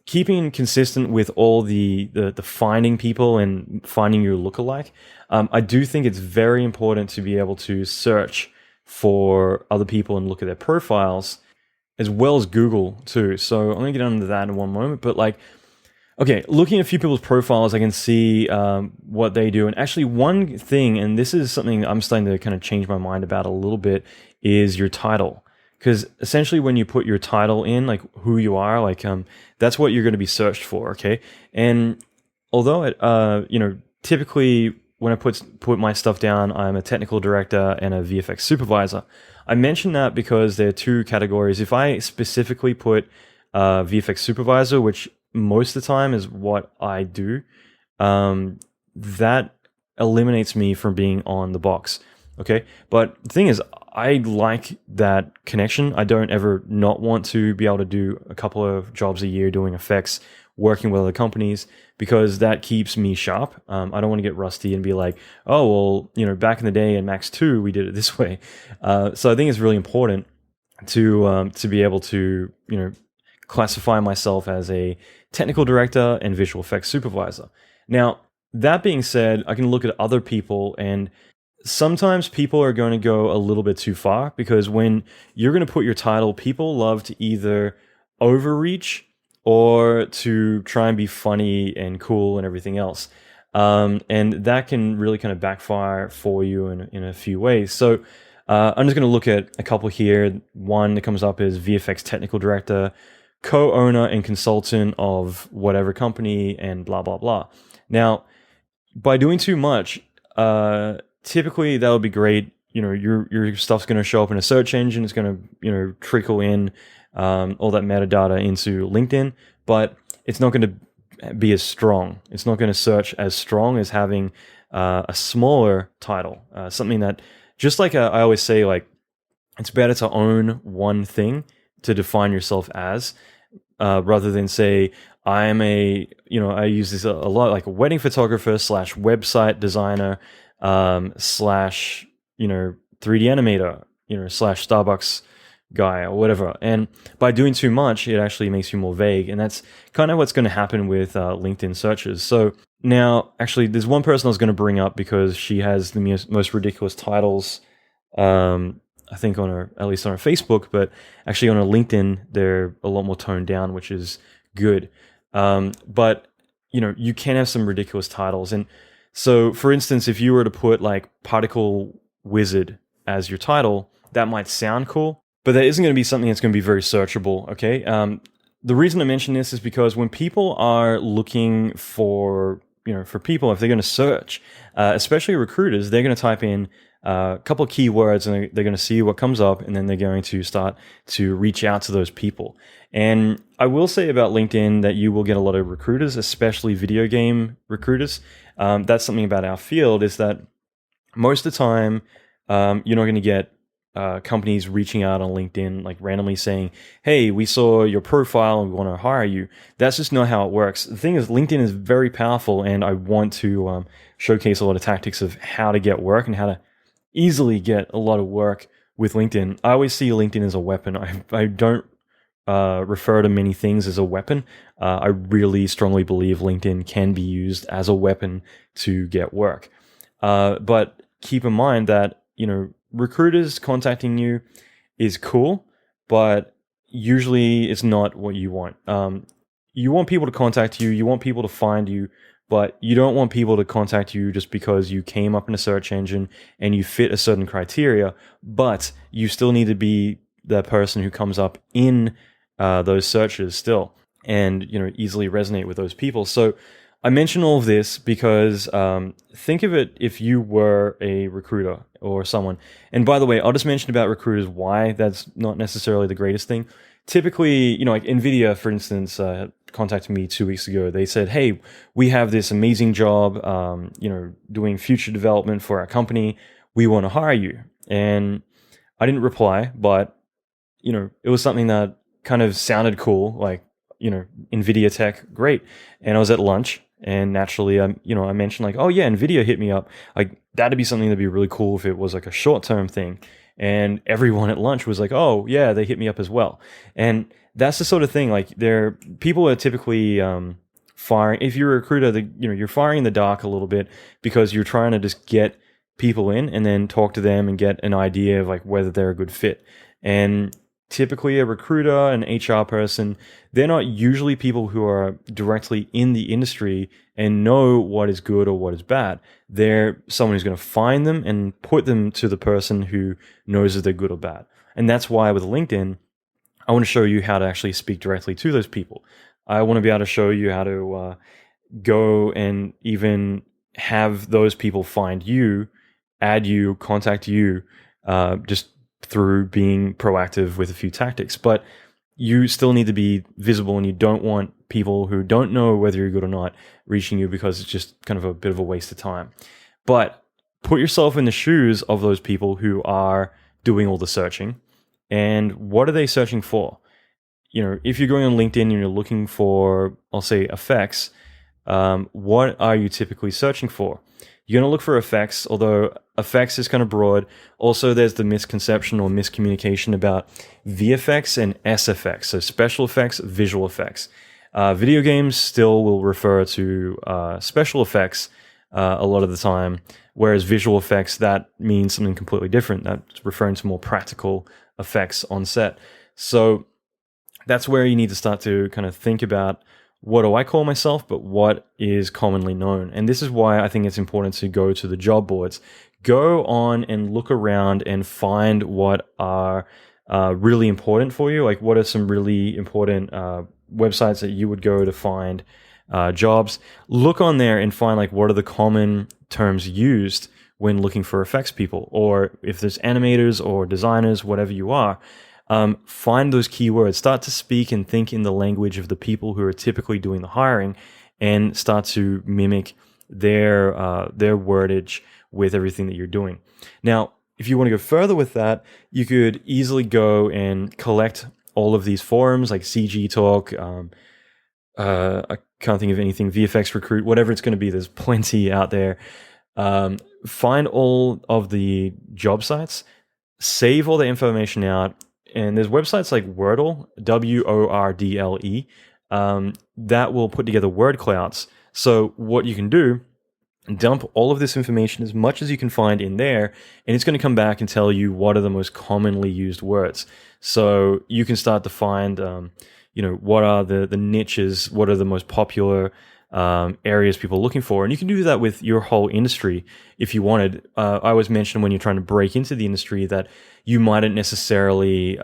keeping consistent with all the finding people and finding your lookalike. I do think it's very important to be able to search for other people and look at their profiles, as well as Google too. So I'm going to get into that in one moment. But looking at a few people's profiles, I can see what they do. And actually one thing, and this is something I'm starting to kind of change my mind about a little bit, is your title. Because essentially when you put your title in, like who you are, that's what you're going to be searched for, okay? And although it, typically when I put my stuff down, I'm a technical director and a VFX supervisor. I mention that because there are two categories. If I specifically put VFX supervisor, which most of the time is what I do, that eliminates me from being on the box, okay? But the thing is, I like that connection. I don't ever not want to be able to do a couple of jobs a year doing effects, working with other companies, because that keeps me sharp. I don't want to get rusty and be like, oh, well, back in the day in Max 2, we did it this way. So I think it's really important to be able to, classify myself as a technical director and visual effects supervisor. Now, that being said, I can look at other people, and sometimes people are going to go a little bit too far, because when you're going to put your title, people love to either overreach or to try and be funny and cool and everything else. And that can really kind of backfire for you in a few ways. So I'm just going to look at a couple here. One that comes up is VFX technical director, co-owner and consultant of whatever company, and blah, blah, blah. Now, by doing too much, typically that would be great. Your stuff's going to show up in a search engine. It's going to, trickle in all that metadata into LinkedIn, but it's not going to be as strong. It's not going to search as strong as having a smaller title. Something that, just like I always say, it's better to own one thing to define yourself as, rather than say, I am I use this a lot, like a wedding photographer / website designer, / 3D animator, / Starbucks guy or whatever. And by doing too much, it actually makes you more vague. And that's kind of what's going to happen with LinkedIn searches. So now, actually, there's one person I was going to bring up because she has the most ridiculous titles. I think at least on her Facebook, but actually on her LinkedIn, they're a lot more toned down, which is good. But you can have some ridiculous titles. And so, for instance, if you were to put like Particle Wizard as your title, that might sound cool, but that isn't going to be something that's going to be very searchable, okay? The reason I mention this is because when people are looking for people, if they're going to search, especially recruiters, they're going to type in a couple of keywords and they're going to see what comes up, and then they're going to start to reach out to those people. And I will say about LinkedIn that you will get a lot of recruiters, especially video game recruiters. That's something about our field, is that most of the time you're not going to get companies reaching out on LinkedIn, like randomly saying, hey, we saw your profile and we want to hire you. That's just not how it works. The thing is, LinkedIn is very powerful, and I want to showcase a lot of tactics of how to get work and how to easily get a lot of work with LinkedIn. I always see LinkedIn as a weapon. I don't refer to many things as a weapon. I really strongly believe LinkedIn can be used as a weapon to get work. But keep in mind that, recruiters contacting you is cool, but usually it's not what you want. You want people to contact you, you want people to find you, but you don't want people to contact you just because you came up in a search engine and you fit a certain criteria, but you still need to be the person who comes up in those searches still, and easily resonate with those people. So I mention all of this because think of it if you were a recruiter or someone. And by the way, I'll just mention about recruiters why that's not necessarily the greatest thing. Typically, like NVIDIA, for instance, contacted me 2 weeks ago. They said, hey, we have this amazing job, doing future development for our company. We want to hire you. And I didn't reply, but, it was something that kind of sounded cool, like, NVIDIA tech, great. And I was at lunch, and naturally, I mentioned like, oh yeah, NVIDIA hit me up. Like, that'd be something that'd be really cool if it was like a short-term thing. And everyone at lunch was like, oh yeah, they hit me up as well. And that's the sort of thing, like people are typically firing. If you're a recruiter, you're firing in the dark a little bit because you're trying to just get people in and then talk to them and get an idea of like whether they're a good fit. And typically a recruiter, an HR person, they're not usually people who are directly in the industry and know what is good or what is bad. They're someone who's going to find them and put them to the person who knows if they're good or bad. And that's why with LinkedIn, I want to show you how to actually speak directly to those people. I want to be able to show you how to go and even have those people find you, add you, contact you, just through being proactive with a few tactics. But you still need to be visible, and you don't want people who don't know whether you're good or not reaching you, because it's just kind of a bit of a waste of time. But put yourself in the shoes of those people who are doing all the searching, and what are they searching for? If you're going on LinkedIn and you're looking for, I'll say, effects, what are you typically searching for? You're going to look for effects, although effects is kind of broad. Also, there's the misconception or miscommunication about VFX and SFX, so special effects, visual effects. Video games still will refer to special effects a lot of the time, whereas visual effects, that means something completely different. That's referring to more practical effects on set. So that's where you need to start to kind of think about, what do I call myself, but what is commonly known? And this is why I think it's important to go to the job boards. Go on and look around and find what are really important for you. Like, what are some really important websites that you would go to find jobs? Look on there and find like what are the common terms used when looking for effects people, or if there's animators or designers, whatever you are. Find those keywords, start to speak and think in the language of the people who are typically doing the hiring, and start to mimic their wordage with everything that you're doing. Now, if you want to go further with that, you could easily go and collect all of these forums like CG Talk. I can't think of anything, VFX Recruit, whatever it's going to be. There's plenty out there. Find all of the job sites, save all the information out, And there's websites like Wordle, Wordle, that will put together word clouds. So what you can do, dump all of this information as much as you can find in there, and it's going to come back and tell you what are the most commonly used words. So you can start to find, what are the niches, what are the most popular areas people are looking for. And you can do that with your whole industry if you wanted. I always mention when you're trying to break into the industry that you mightn't necessarily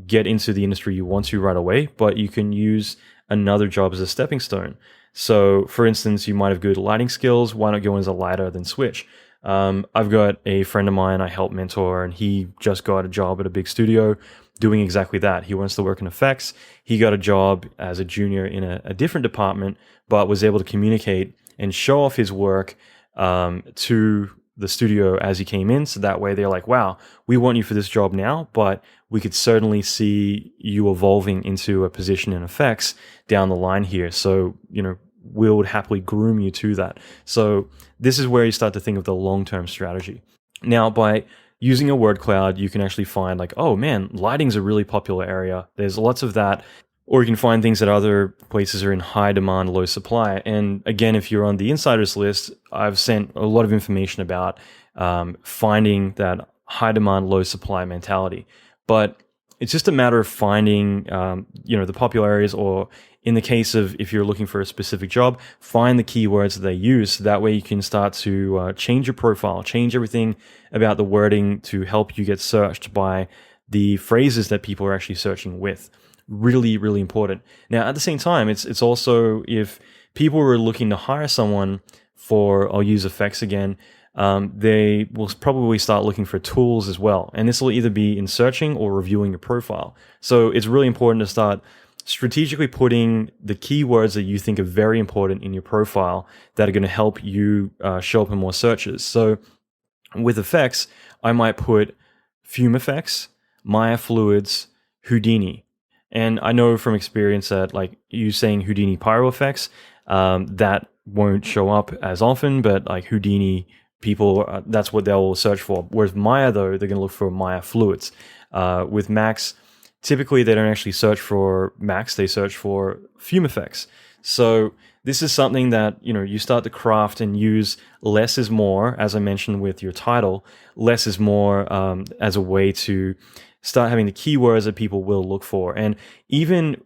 get into the industry you want to right away, but you can use another job as a stepping stone. So, for instance, you might have good lighting skills. Why not go as a lighter, then switch? I've got a friend of mine I help mentor, and he just got a job at a big studio doing exactly that. He wants to work in effects. He got a job as a junior in a different department, but was able to communicate and show off his work to the studio as he came in. So that way they're like, wow, we want you for this job now, but we could certainly see you evolving into a position in effects down the line here. So, we would happily groom you to that. So this is where you start to think of the long-term strategy. Now, by using a word cloud, you can actually find like, oh man, lighting's a really popular area. There's lots of that. Or you can find things that other places are in high demand, low supply. And again, if you're on the insiders list, I've sent a lot of information about finding that high demand, low supply mentality. But it's just a matter of finding, the popular areas, or in the case of if you're looking for a specific job, find the keywords that they use. So that way you can start to change your profile, change everything about the wording to help you get searched by the phrases that people are actually searching with. Really, really important. Now, at the same time, it's also if people were looking to hire someone for, I'll use effects again, they will probably start looking for tools as well. And this will either be in searching or reviewing your profile. So it's really important to start strategically putting the keywords that you think are very important in your profile that are going to help you show up in more searches. So with effects, I might put fume effects, Maya fluids, Houdini. And I know from experience that like you saying Houdini pyro effects, that won't show up as often, but like Houdini people, that's what they'll search for. Whereas Maya, though, they're going to look for Maya fluids. With Max, typically they don't actually search for Max, they search for fume effects. So this is something that, you start to craft and use less is more, as I mentioned with your title, less is more as a way to start having the keywords that people will look for. And even,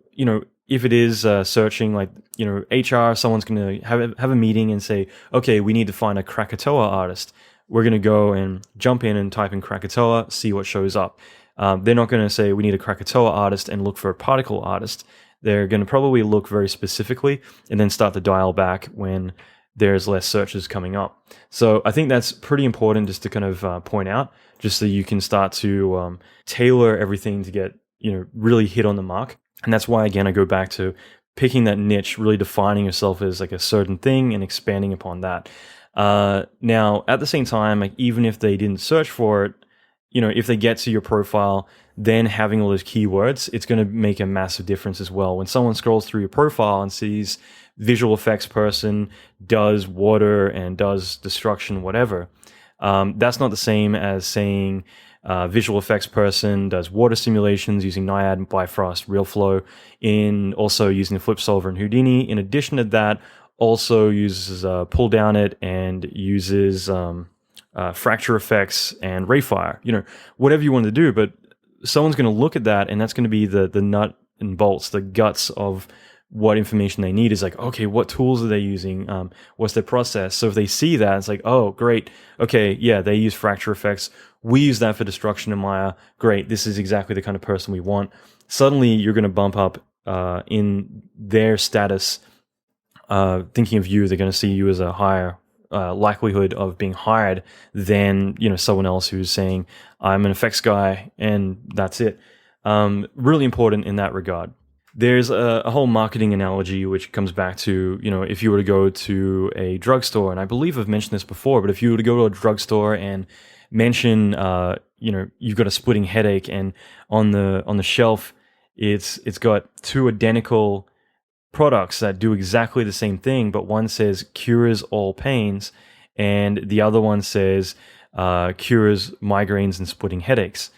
if it is searching like, HR, someone's going to have a meeting and say, okay, we need to find a Krakatoa artist. We're going to go and jump in and type in Krakatoa, see what shows up. They're not going to say we need a Krakatoa artist and look for a particle artist. They're going to probably look very specifically and then start to dial back when there's less searches coming up. So I think that's pretty important just to kind of point out, just so you can start to tailor everything to get, really hit on the mark. And that's why, again, I go back to picking that niche, really defining yourself as like a certain thing and expanding upon that. Now, at the same time, like even if they didn't search for it, if they get to your profile, then having all those keywords, it's going to make a massive difference as well. When someone scrolls through your profile and sees visual effects person does water and does destruction, whatever, that's not the same as saying visual effects person does water simulations using Naiad, Bifrost, RealFlow, in also using the Flip Solver and Houdini. In addition to that, also uses Pull Down It and uses fracture effects and Rayfire, whatever you want to do, but someone's going to look at that and that's going to be the nut and bolts, the guts of what information they need. Is like, okay, what tools are they using? What's their process? So if they see that, it's like, oh, great. Okay, yeah, they use fracture effects. We use that for destruction in Maya. Great. This is exactly the kind of person we want. Suddenly you're going to bump up in their status, thinking of you. They're going to see you as a higher likelihood of being hired than someone else who's saying I'm an effects guy and that's it. Really important in that regard. There's a whole marketing analogy which comes back to if you were to go to a drugstore, and I believe I've mentioned this before, but if you were to go to a drugstore and mention you've got a splitting headache, and on the shelf it's got two identical products that do exactly the same thing, but one says cures all pains and the other one says cures migraines and splitting headaches.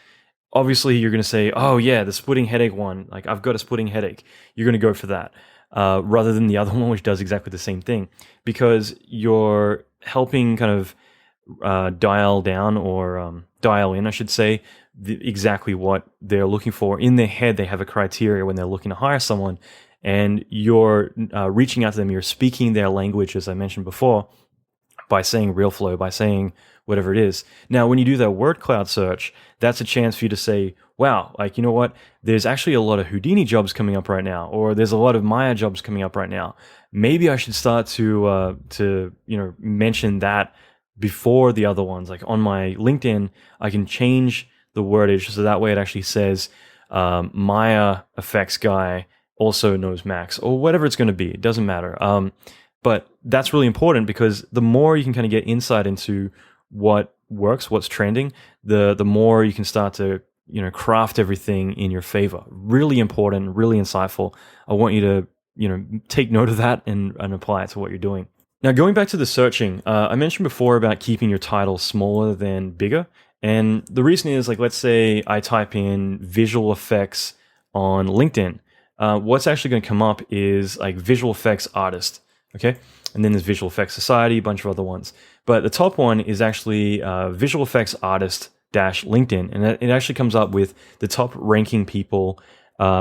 obviously you're going to say, oh yeah, the splitting headache one, like I've got a splitting headache. You're going to go for that rather than the other one, which does exactly the same thing, because you're helping kind of dial down or dial in, I should say, exactly what they're looking for. In their head, they have a criteria when they're looking to hire someone, and you're reaching out to them. You're speaking their language, as I mentioned before, by saying real flow, by saying whatever it is. Now, when you do that word cloud search, that's a chance for you to say, wow, like, you know what? There's actually a lot of Houdini jobs coming up right now, or there's a lot of Maya jobs coming up right now. Maybe I should start to mention that before the other ones. Like on my LinkedIn, I can change the wordage so that way it actually says Maya effects guy also knows Max, or whatever it's going to be. It doesn't matter. But that's really important, because the more you can kind of get insight into what works, what's trending, the more you can start to craft everything in your favor. Really important, really insightful. I want you to take note of that and apply it to what you're doing. Now, going back to the searching, I mentioned before about keeping your title smaller than bigger. And the reason is, like, let's say I type in visual effects on LinkedIn. What's actually going to come up is like visual effects artist, okay? And then there's visual effects society, a bunch of other ones. But the top one is actually visual effects artist LinkedIn. And it actually comes up with the top ranking people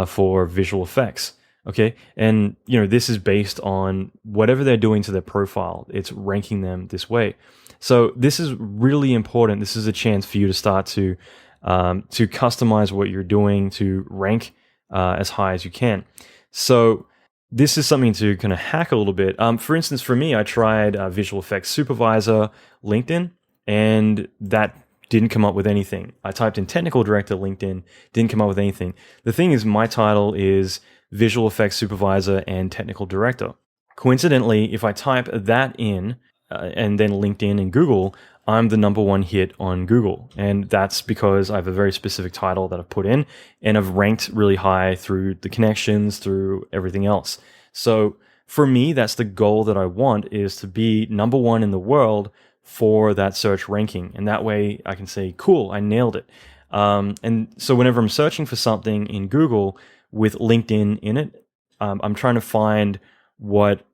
for visual effects. Okay. And, this is based on whatever they're doing to their profile. It's ranking them this way. So this is really important. This is a chance for you to start to customize what you're doing to rank as high as you can. So this is something to kind of hack a little bit. For instance, for me, I tried visual effects supervisor LinkedIn, and that didn't come up with anything. I typed in technical director LinkedIn, didn't come up with anything. The thing is, my title is visual effects supervisor and technical director. Coincidentally, if I type that in and then LinkedIn and Google, I'm the number one hit on Google. And that's because I have a very specific title that I've put in, and I've ranked really high through the connections, through everything else. So for me, that's the goal that I want, is to be number one in the world for that search ranking. And that way I can say, cool, I nailed it. And so whenever I'm searching for something in Google with LinkedIn in it, I'm trying to find what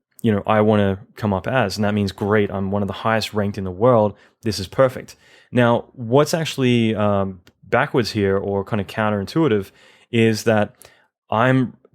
I want to come up as. And that means, great, I'm one of the highest ranked in the world. This is perfect. Now, what's actually backwards here, or kind of counterintuitive, is that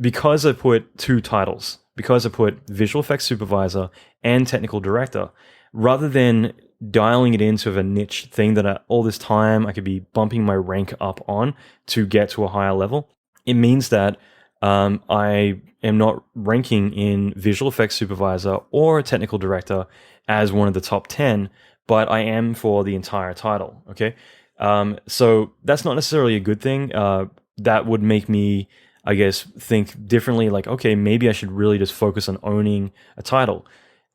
because I put two titles, because I put visual effects supervisor and technical director, rather than dialing it into a niche thing that all this time I could be bumping my rank up on to get to a higher level, it means that I am not ranking in visual effects supervisor or technical director as one of the top 10, but I am for the entire title. Okay. So that's not necessarily a good thing. That would make me, I guess, think differently, like, okay, maybe I should really just focus on owning a title.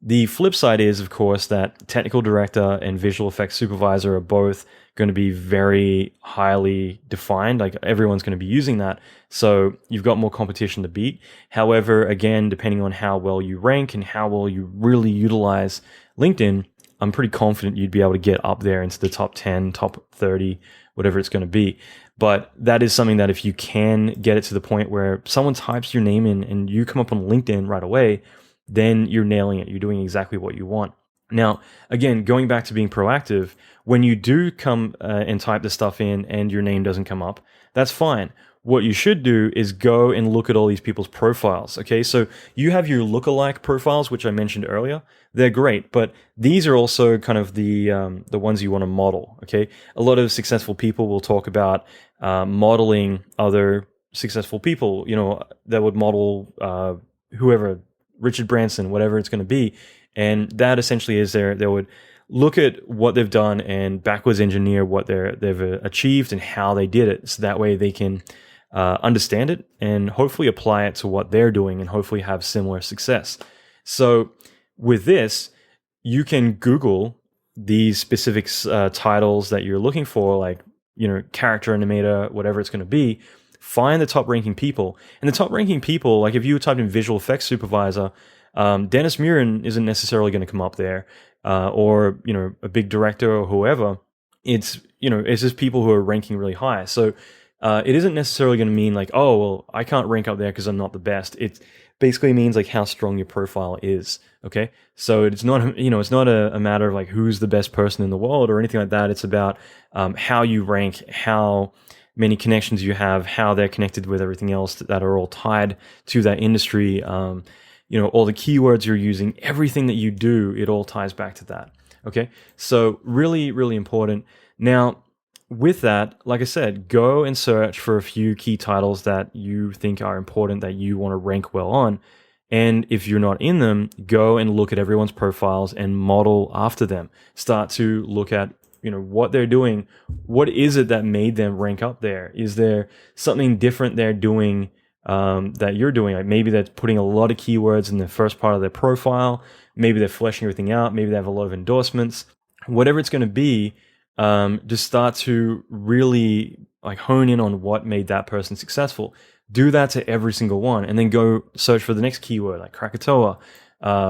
The flip side is, of course, that technical director and visual effects supervisor are both going to be very highly defined. Like, everyone's going to be using that. So you've got more competition to beat. However, again, depending on how well you rank and how well you really utilize LinkedIn, I'm pretty confident you'd be able to get up there into the top 10, top 30, whatever it's going to be. But that is something that if you can get it to the point where someone types your name in and you come up on LinkedIn right away, then you're nailing it. You're doing exactly what you want. Now, again, going back to being proactive, when you do come and type the stuff in and your name doesn't come up, that's fine. What you should do is go and look at all these people's profiles. Okay, so you have your lookalike profiles, which I mentioned earlier. They're great, but these are also kind of the ones you want to model. Okay, a lot of successful people will talk about modeling other successful people. That would model whoever, Richard Branson, whatever it's going to be. And that essentially is they would look at what they've done and backwards engineer what they've achieved and how they did it. So that way they can understand it and hopefully apply it to what they're doing and hopefully have similar success. So with this, you can Google these specific titles that you're looking for, like, character animator, whatever it's going to be. Find the top ranking people. And the top ranking people, like if you typed in visual effects supervisor, Dennis Murin isn't necessarily going to come up there, or a big director or whoever. It's it's just people who are ranking really high. So it isn't necessarily going to mean like, oh, well, I can't rank up there because I'm not the best. It basically means like how strong your profile is. Okay, so it's not it's not a matter of like who's the best person in the world or anything like that. It's about how you rank, how many connections you have, how they're connected with everything else that are all tied to that industry. All the keywords you're using, everything that you do, it all ties back to that. Okay, so really, really important. Now, with that, like I said, go and search for a few key titles that you think are important that you want to rank well on. And if you're not in them, go and look at everyone's profiles and model after them. Start to look at what they're doing. What is it that made them rank up there? Is there something different they're doing that you're doing? Like maybe they're putting a lot of keywords in the first part of their profile. Maybe they're fleshing everything out. Maybe they have a lot of endorsements. Whatever it's going to be, just start to really like hone in on what made that person successful. Do that to every single one, and then go search for the next keyword like Krakatoa,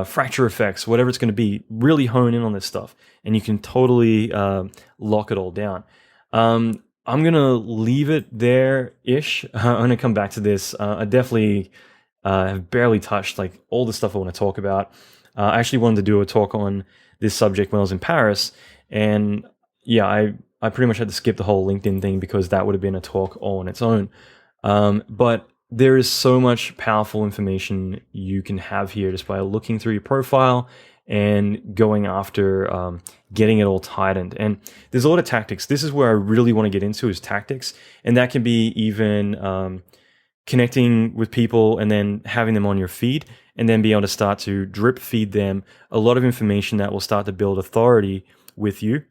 fracture effects, whatever it's going to be. Really hone in on this stuff, and you can totally lock it all down. I'm going to leave it there-ish. I'm going to come back to this. I definitely have barely touched like all the stuff I want to talk about. I actually wanted to do a talk on this subject when I was in Paris, and yeah, I pretty much had to skip the whole LinkedIn thing because that would have been a talk all on its own. But there is so much powerful information you can have here just by looking through your profile and going after getting it all tightened. And there's a lot of tactics. This is where I really want to get into is tactics. And that can be even connecting with people and then having them on your feed and then be able to start to drip feed them a lot of information that will start to build authority with you.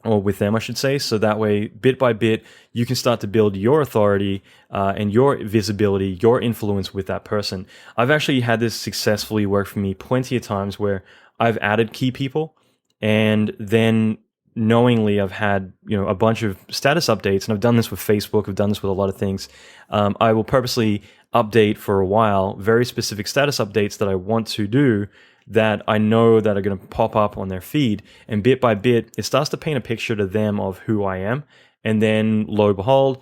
Or with them, I should say. So that way, bit by bit, you can start to build your authority and your visibility, your influence with that person. I've actually had this successfully work for me plenty of times where I've added key people and then knowingly I've had a bunch of status updates, and I've done this with Facebook, I've done this with a lot of things. I will purposely update for a while very specific status updates that I want to do that I know that are going to pop up on their feed, and bit by bit, it starts to paint a picture to them of who I am. And then lo and behold,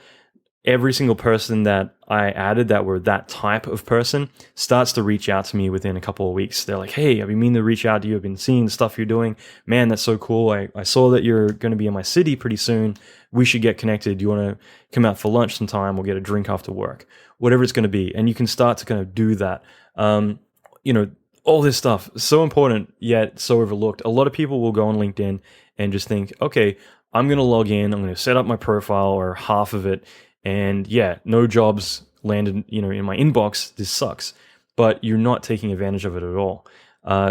every single person that I added that were that type of person starts to reach out to me within a couple of weeks. They're like, hey, I've been meaning to reach out to you. I've been seeing the stuff you're doing. Man, that's so cool. I saw that you're going to be in my city pretty soon. We should get connected. Do you want to come out for lunch sometime or get a drink after work? Whatever it's going to be. And you can start to kind of do that. All this stuff, so important, yet so overlooked. A lot of people will go on LinkedIn and just think, okay, I'm going to log in, I'm going to set up my profile or half of it, and yeah, no jobs landed, in my inbox. This sucks, but you're not taking advantage of it at all.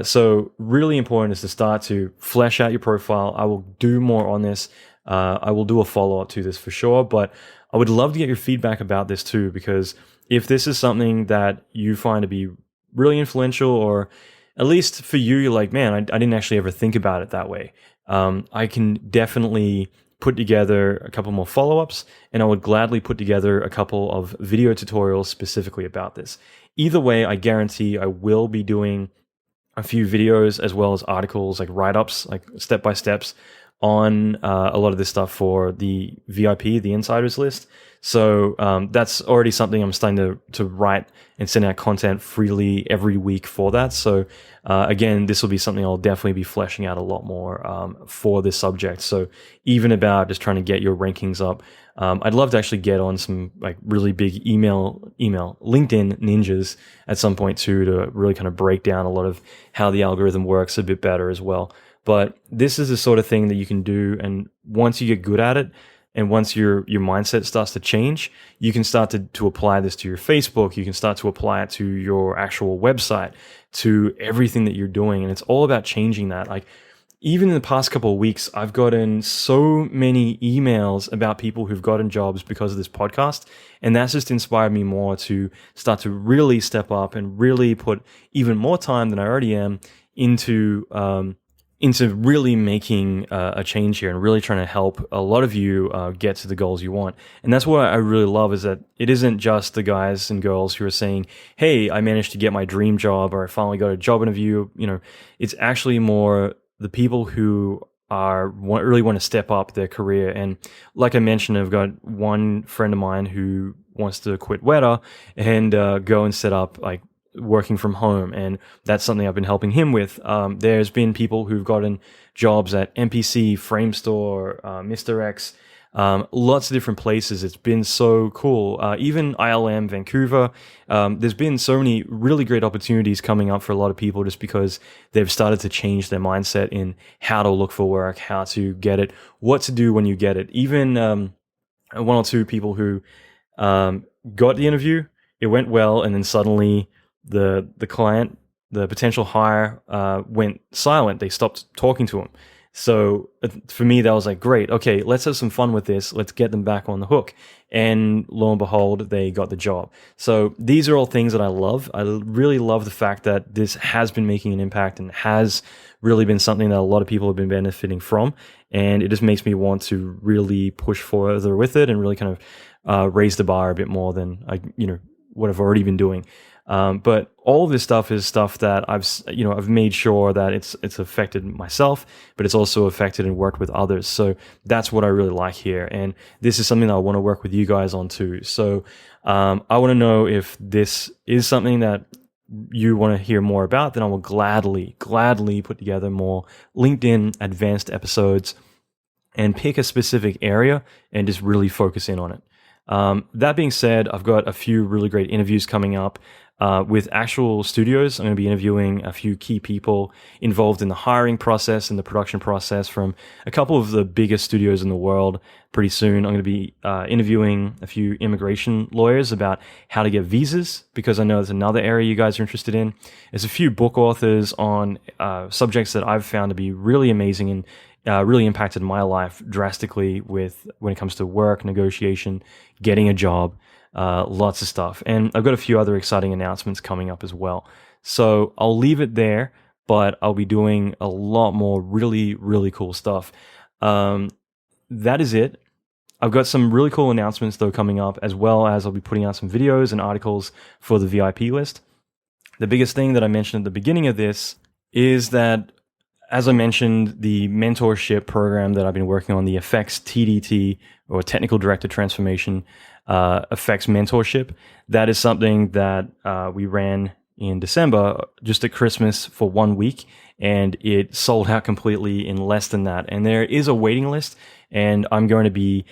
So really important is to start to flesh out your profile. I will do more on this. I will do a follow-up to this for sure, but I would love to get your feedback about this too, because if this is something that you find to be really influential, or at least for you, you're like, man, I didn't actually ever think about it that way. I can definitely put together a couple more follow-ups, and I would gladly put together a couple of video tutorials specifically about this. Either way, I guarantee I will be doing a few videos as well as articles, like write-ups, like step-by-steps on a lot of this stuff for the VIP, the insiders list. So that's already something I'm starting to write and send out content freely every week for that. So again, this will be something I'll definitely be fleshing out a lot more for this subject. So even about just trying to get your rankings up, I'd love to actually get on some like really big email LinkedIn ninjas at some point too, to really kind of break down a lot of how the algorithm works a bit better as well. But this is the sort of thing that you can do, and once you get good at it, and once your mindset starts to change, you can start to apply this to your Facebook. You can start to apply it to your actual website, to everything that you're doing. And it's all about changing that. Like, even in the past couple of weeks, I've gotten so many emails about people who've gotten jobs because of this podcast. And that's just inspired me more to start to really step up and really put even more time than I already am into really making a change here and really trying to help a lot of you get to the goals you want. And that's what I really love, is that it isn't just the guys and girls who are saying, hey, I managed to get my dream job, or I finally got a job interview. It's actually more the people who really want to step up their career. And like I mentioned, I've got one friend of mine who wants to quit Weta and go and set up like working from home, and that's something I've been helping him with. There's been people who've gotten jobs at NPC, Framestore, Mr. X, lots of different places. It's been so cool. Even ILM Vancouver, there's been so many really great opportunities coming up for a lot of people just because they've started to change their mindset in how to look for work, how to get it, what to do when you get it. Even one or two people who got the interview, it went well, and then suddenly the client, the potential hire, went silent. They stopped talking to him. So for me, that was like, great. Okay, let's have some fun with this. Let's get them back on the hook. And lo and behold, they got the job. So these are all things that I love. I really love the fact that this has been making an impact and has really been something that a lot of people have been benefiting from. And it just makes me want to really push further with it and really kind of raise the bar a bit more than what I've already been doing. But all of this stuff is stuff that I've made sure that it's affected myself, but it's also affected and worked with others. So that's what I really like here. And this is something that I want to work with you guys on too. So, I want to know if this is something that you want to hear more about, then I will gladly put together more LinkedIn advanced episodes and pick a specific area and just really focus in on it. That being said, I've got a few really great interviews coming up with actual studios. I'm going to be interviewing a few key people involved in the hiring process and the production process from a couple of the biggest studios in the world pretty soon. I'm going to be interviewing a few immigration lawyers about how to get visas, because I know there's another area you guys are interested in. There's a few book authors on subjects that I've found to be really amazing and really impacted my life drastically when it comes to work, negotiation, getting a job, lots of stuff. And I've got a few other exciting announcements coming up as well. So I'll leave it there, but I'll be doing a lot more really, really cool stuff. That is it. I've got some really cool announcements though coming up, as well as I'll be putting out some videos and articles for the VIP list. The biggest thing that I mentioned at the beginning of this is that, as I mentioned, the mentorship program that I've been working on, the Effects TDT, or Technical Director Transformation Effects Mentorship, that is something that we ran in December, just at Christmas, for 1 week, and it sold out completely in less than that. And there is a waiting list, and I'm going to be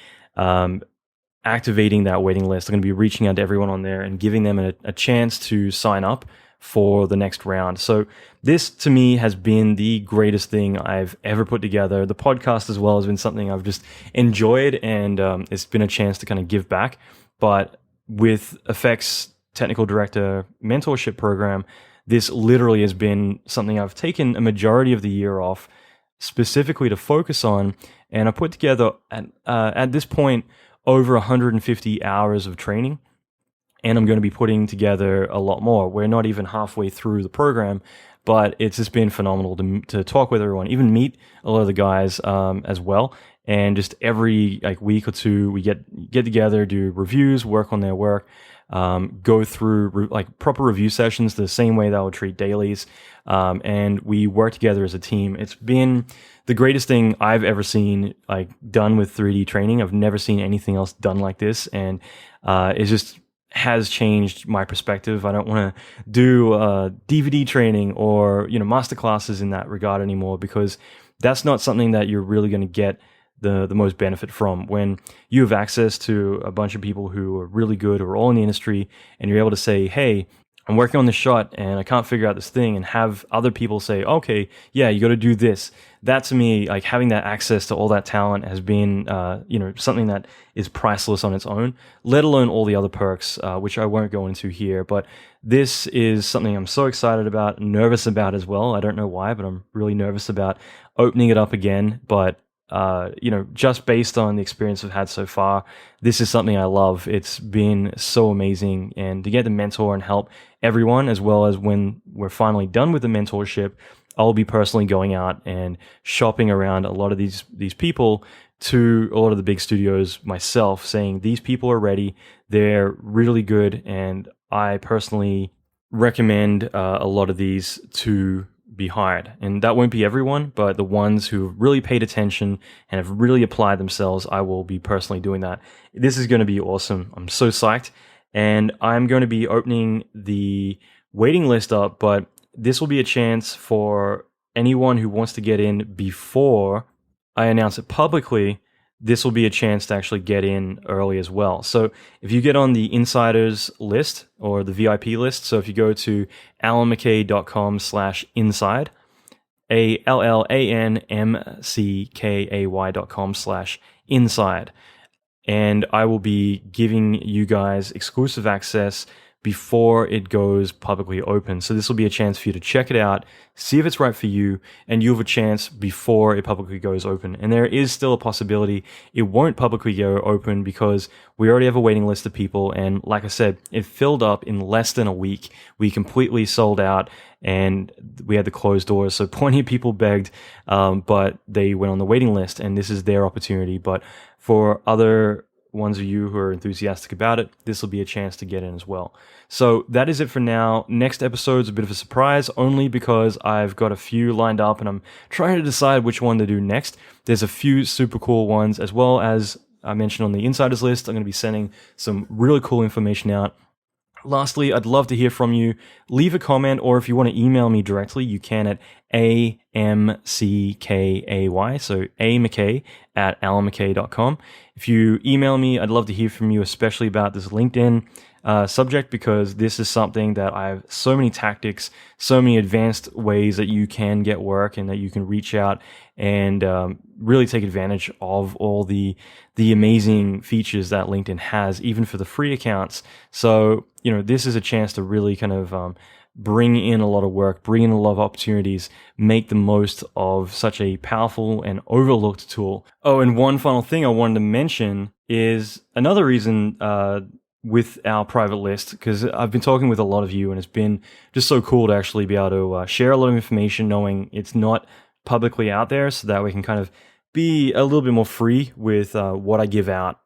activating that waiting list. I'm going to be reaching out to everyone on there and giving them a chance to sign up for the next round. So this, to me, has been the greatest thing I've ever put together. The podcast as well has been something I've just enjoyed, and it's been a chance to kind of give back. But with Effects Technical Director Mentorship Program, this literally has been something I've taken a majority of the year off specifically to focus on, and I put together at this point over 150 hours of training. And I'm going to be putting together a lot more. We're not even halfway through the program, but it's just been phenomenal to talk with everyone, even meet a lot of the guys as well. And just every week or two, we get together, do reviews, work on their work, go through proper review sessions the same way that I would treat dailies, and we work together as a team. It's been the greatest thing I've ever seen done with 3D training. I've never seen anything else done like this, and it's just has changed my perspective. I don't want to do DVD training or master classes in that regard anymore, because that's not something that you're really going to get the most benefit from. When you have access to a bunch of people who are really good, who are all in the industry, and you're able to say, hey, I'm working on this shot and I can't figure out this thing, and have other people say, okay, yeah, you got to do this. That, to me, having that access to all that talent has been, something that is priceless on its own, let alone all the other perks, which I won't go into here. But this is something I'm so excited about, nervous about as well. I don't know why, but I'm really nervous about opening it up again. But just based on the experience I've had so far, this is something I love. It's been so amazing, and to get to mentor and help everyone, as well as when we're finally done with the mentorship, I'll be personally going out and shopping around a lot of these people to a lot of the big studios myself, saying these people are ready, they're really good, and I personally recommend a lot of these to be hired. And that won't be everyone, but the ones who really paid attention and have really applied themselves, I will be personally doing that. This is going to be awesome. I'm so psyched. And I'm going to be opening the waiting list up, but this will be a chance for anyone who wants to get in before I announce it publicly. This will be a chance to actually get in early as well. So if you get on the insiders list or the VIP list, so if you go to alanmckay.com/inside, ALLANMCKAY.com/inside, and I will be giving you guys exclusive access before it goes publicly open. So this will be a chance for you to check it out, see if it's right for you, and you have a chance before it publicly goes open. And there is still a possibility it won't publicly go open because we already have a waiting list of people. And like I said, it filled up in less than a week. We completely sold out and we had to close doors. So plenty of people begged, but they went on the waiting list and this is their opportunity. But for other ones of you who are enthusiastic about it, this will be a chance to get in as well. So that is it for now. Next episode's a bit of a surprise, only because I've got a few lined up and I'm trying to decide which one to do next. There's a few super cool ones, as well as I mentioned on the insiders list. I'm going to be sending some really cool information out. Lastly, I'd love to hear from you. Leave a comment, or if you want to email me directly, you can at AMCKAY, so amckay@alanmckay.com. If you email me, I'd love to hear from you, especially about this LinkedIn subject, because this is something that I have so many tactics, so many advanced ways that you can get work and that you can reach out and really take advantage of all the amazing features that LinkedIn has, even for the free accounts. So, this is a chance to really kind of bring in a lot of work, bring in a lot of opportunities, make the most of such a powerful and overlooked tool. Oh, and one final thing I wanted to mention is another reason with our private list, because I've been talking with a lot of you and it's been just so cool to actually be able to share a lot of information knowing it's not publicly out there, so that we can kind of be a little bit more free with what I give out.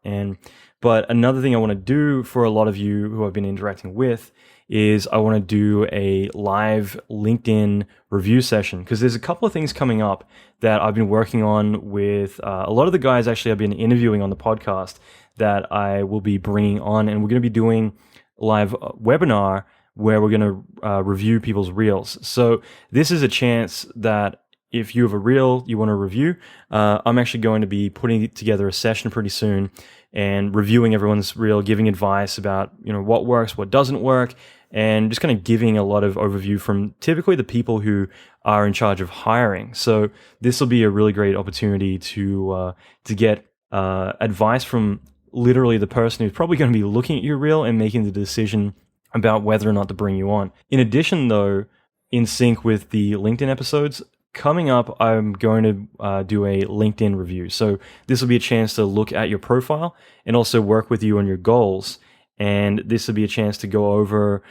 But another thing I want to do for a lot of you who I've been interacting with is I want to do a live LinkedIn review session, because there's a couple of things coming up that I've been working on with a lot of the guys actually I've been interviewing on the podcast that I will be bringing on, and we're going to be doing a live webinar where we're going to review people's reels. So this is a chance that if you have a reel you want to review, I'm actually going to be putting together a session pretty soon and reviewing everyone's reel, giving advice about what works, what doesn't work, and just kind of giving a lot of overview from typically the people who are in charge of hiring. So this will be a really great opportunity to get advice from literally the person who's probably going to be looking at your reel and making the decision about whether or not to bring you on. In addition, though, in sync with the LinkedIn episodes, coming up, I'm going to do a LinkedIn review. So this will be a chance to look at your profile and also work with you on your goals. And this will be a chance to go over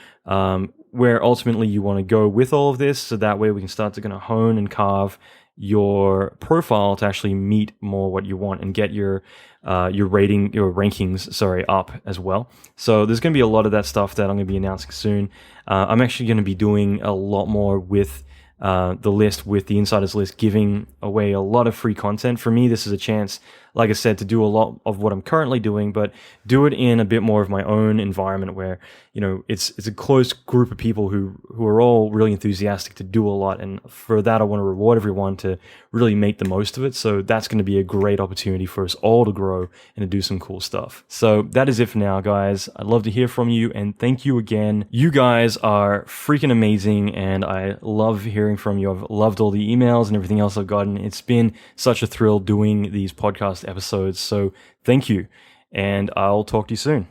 where ultimately you want to go with all of this. So that way we can start to kind of hone and carve your profile to actually meet more what you want and get your rankings, up as well. So there's going to be a lot of that stuff that I'm going to be announcing soon. I'm actually going to be doing a lot more with the list, with the insiders list, giving away a lot of free content. For me, this is a chance, like I said, to do a lot of what I'm currently doing, but do it in a bit more of my own environment where, it's a close group of people who are all really enthusiastic to do a lot. And for that, I want to reward everyone to really make the most of it. So that's going to be a great opportunity for us all to grow and to do some cool stuff. So that is it for now, guys. I'd love to hear from you, and thank you again. You guys are freaking amazing, and I love hearing from you. I've loved all the emails and everything else I've gotten. It's been such a thrill doing these podcast episodes. So thank you, and I'll talk to you soon.